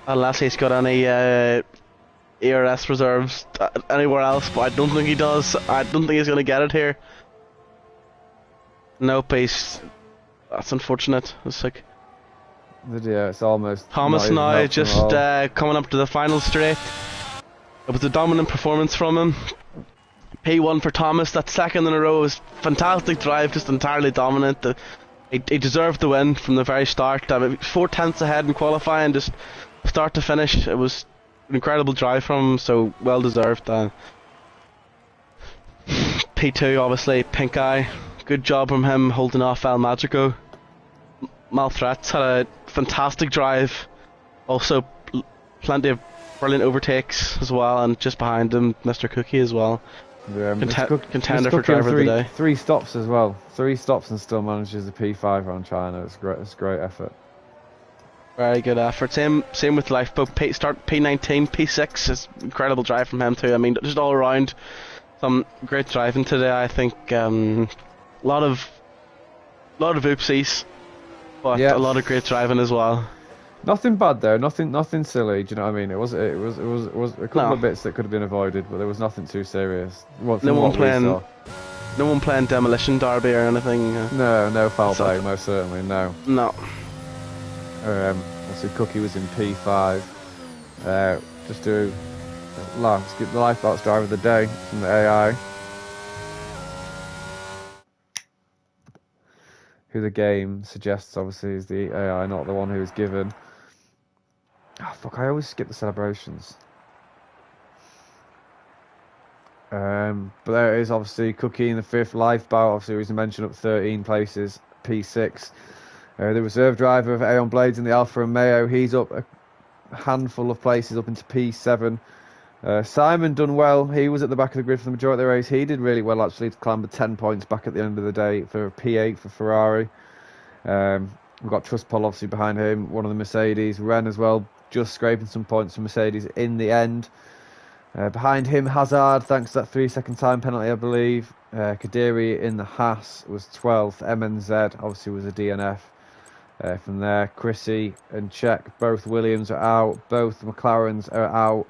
Unless he's got any ERS reserves anywhere else, but I don't think he does. I don't think he's going to get it here. Nope, that's unfortunate. It's like Yeah, it's almost. Thomas now just coming up to the final straight. It was a dominant performance from him. P1 for Thomas, that second in a row was fantastic drive, just entirely dominant. He deserved the win from the very start. 4/10 ahead in qualifying, just start to finish. It was an incredible drive from him, so well deserved. P2 obviously, Pink Eye, good job from him holding off El Magico. Malthreats had a fantastic drive, also plenty of brilliant overtakes as well, and just behind him Mr. Cookie as well. Yeah, contender for driver of the day. 3 stops as well. 3 stops and still manages the P5 on China. It's great. It's a great effort. Very good effort. Same with Lifeboat. Start P19, P6 is incredible drive from him too. I mean, just all around some great driving today. I think a lot of oopsies, but a lot of great driving as well. Nothing bad there. Nothing silly. Do you know what I mean? It was a couple of bits that could have been avoided, but there was nothing too serious. No one playing Demolition Derby or anything. No foul play, most certainly. No. Obviously Cookie was in P5. Just do let's get the Lifeboat's driver of the day from the AI. Who the game suggests obviously is the AI, not the one who was given. Oh fuck, I always skip the celebrations. But there it is, obviously Cookie in the 5th, Lifeboat obviously was mentioned up 13 places, P6. The reserve driver of Aeon Blades in the Alfa Romeo, he's up a handful of places up into P7. Simon done well, he was at the back of the grid for the majority of the race. He did really well actually to clamber 10 points back at the end of the day for P8 for Ferrari. We've got Trustpol obviously behind him, one of the Mercedes. Ren as well, just scraping some points for Mercedes in the end. Behind him Hazard, thanks to that 3-second time penalty I believe. Kadiri in the Haas was 12th. MNZ obviously was a DNF. From there, Chrissy and Czech, both Williams are out, both McLarens are out.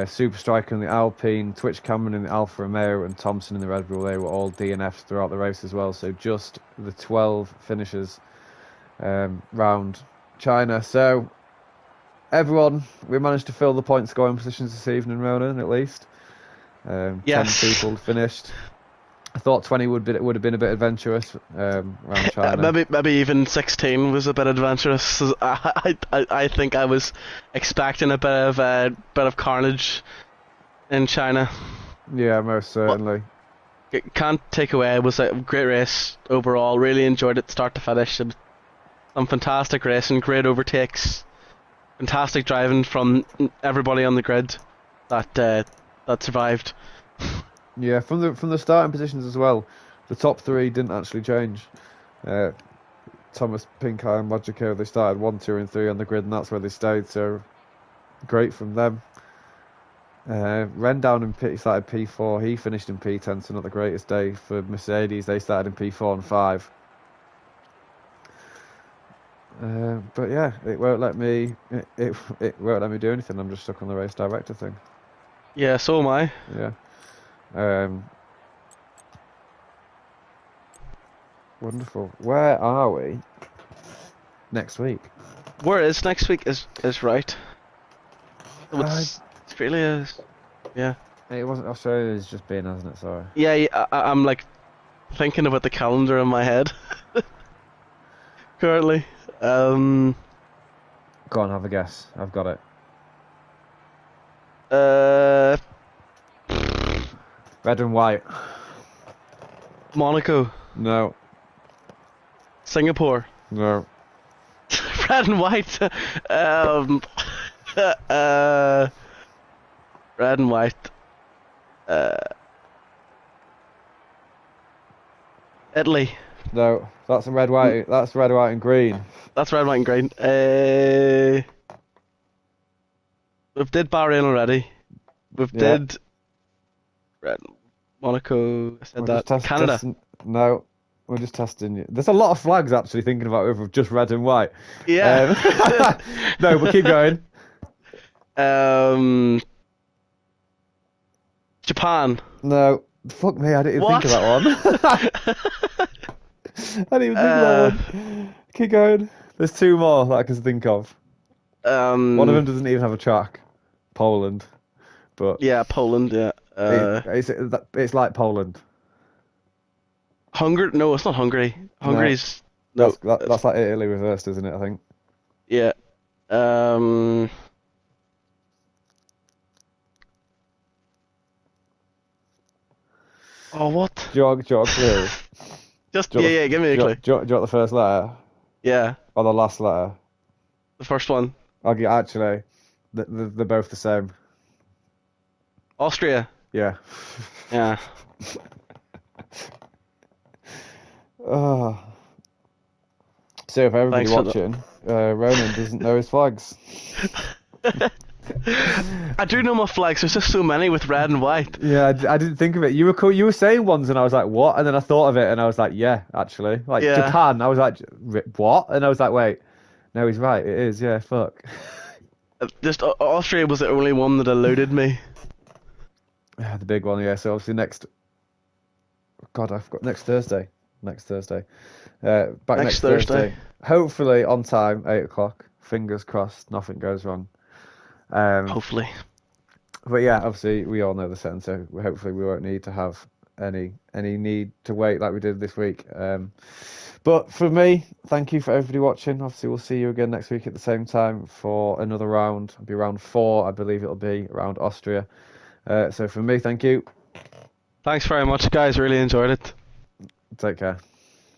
Super Striker in the Alpine, Twitch Cameron in the Alfa Romeo, and Thompson in the Red Bull, they were all DNFs throughout the race as well. So just the 12 finishers round China. So everyone, we managed to fill the point scoring positions this evening, Ronan, at least. Yes. 10 people finished. I thought 20 would have been a bit adventurous around China. Maybe even 16 was a bit adventurous. I think I was expecting a bit of carnage in China. Yeah, most certainly. Can't take away. It was a great race overall. Really enjoyed it start to finish. It was some fantastic racing, great overtakes, fantastic driving from everybody on the grid that survived. Yeah, from the starting positions as well, the top three didn't actually change. Thomas, Pinkeye, and Magico, they started 1, 2, and 3 on the grid, and that's where they stayed. So great from them. Rendown in P started P4. He finished in P10, so not the greatest day for Mercedes. They started in P4 and 5. But yeah, it won't let me. It won't let me do anything. I'm just stuck on the race director thing. Yeah, so am I. Yeah. Wonderful. Where are we next week? Where is next week is right. Australia is. Yeah. It wasn't Australia. It's just been, hasn't it? Sorry. Yeah, I'm like thinking about the calendar in my head currently. Go on, have a guess. I've got it. Red and white. Monaco. No. Singapore. No. Red and white. Red and white. Italy. No. That's a red, white. That's red, white, and green. That's red, white, and green. We've did Bahrain already. We've did Red, Monaco. I said that. Canada. No. We're just testing you. There's a lot of flags actually thinking about over just red and white. Yeah. No, but keep going. Japan. No. Fuck me, I didn't even think of that one. I didn't even think of that one. Keep going. There's 2 more that I can think of. One of them doesn't even have a track. Poland. But yeah, Poland, yeah. It's like Poland. Hungary? No, it's not Hungary. Hungary's... No. That's like Italy reversed, isn't it, I think? Yeah. Oh, what? Do you want a clue? Just, give me a clue. Do you want the first letter? Yeah. Or the last letter? The first one. Actually, they're both the same. Austria. Yeah. Yeah. Oh. So if everybody watching, Ronan doesn't know his flags. I do know my flags. There's just so many with red and white. Yeah, I didn't think of it. You were saying ones, and I was like, "What?" And then I thought of it, and I was like, "Yeah, actually." Like Japan, I was like, "What?" And I was like, "Wait, no, he's right. It is. Yeah, fuck." Just Austria was the only one that eluded me. Yeah, the big one. Yeah. So obviously next. God, I've got next Thursday. Next Thursday. Back next Thursday. Hopefully on time, 8 o'clock. Fingers crossed, nothing goes wrong. Hopefully. But yeah, obviously we all know the setting, so hopefully we won't need to have any need to wait like we did this week. But for me, thank you for everybody watching. Obviously we'll see you again next week at the same time for another round. It'll be round 4, I believe it'll be around Austria. So for me, thank you. Thanks very much, guys. Really enjoyed it. Take care.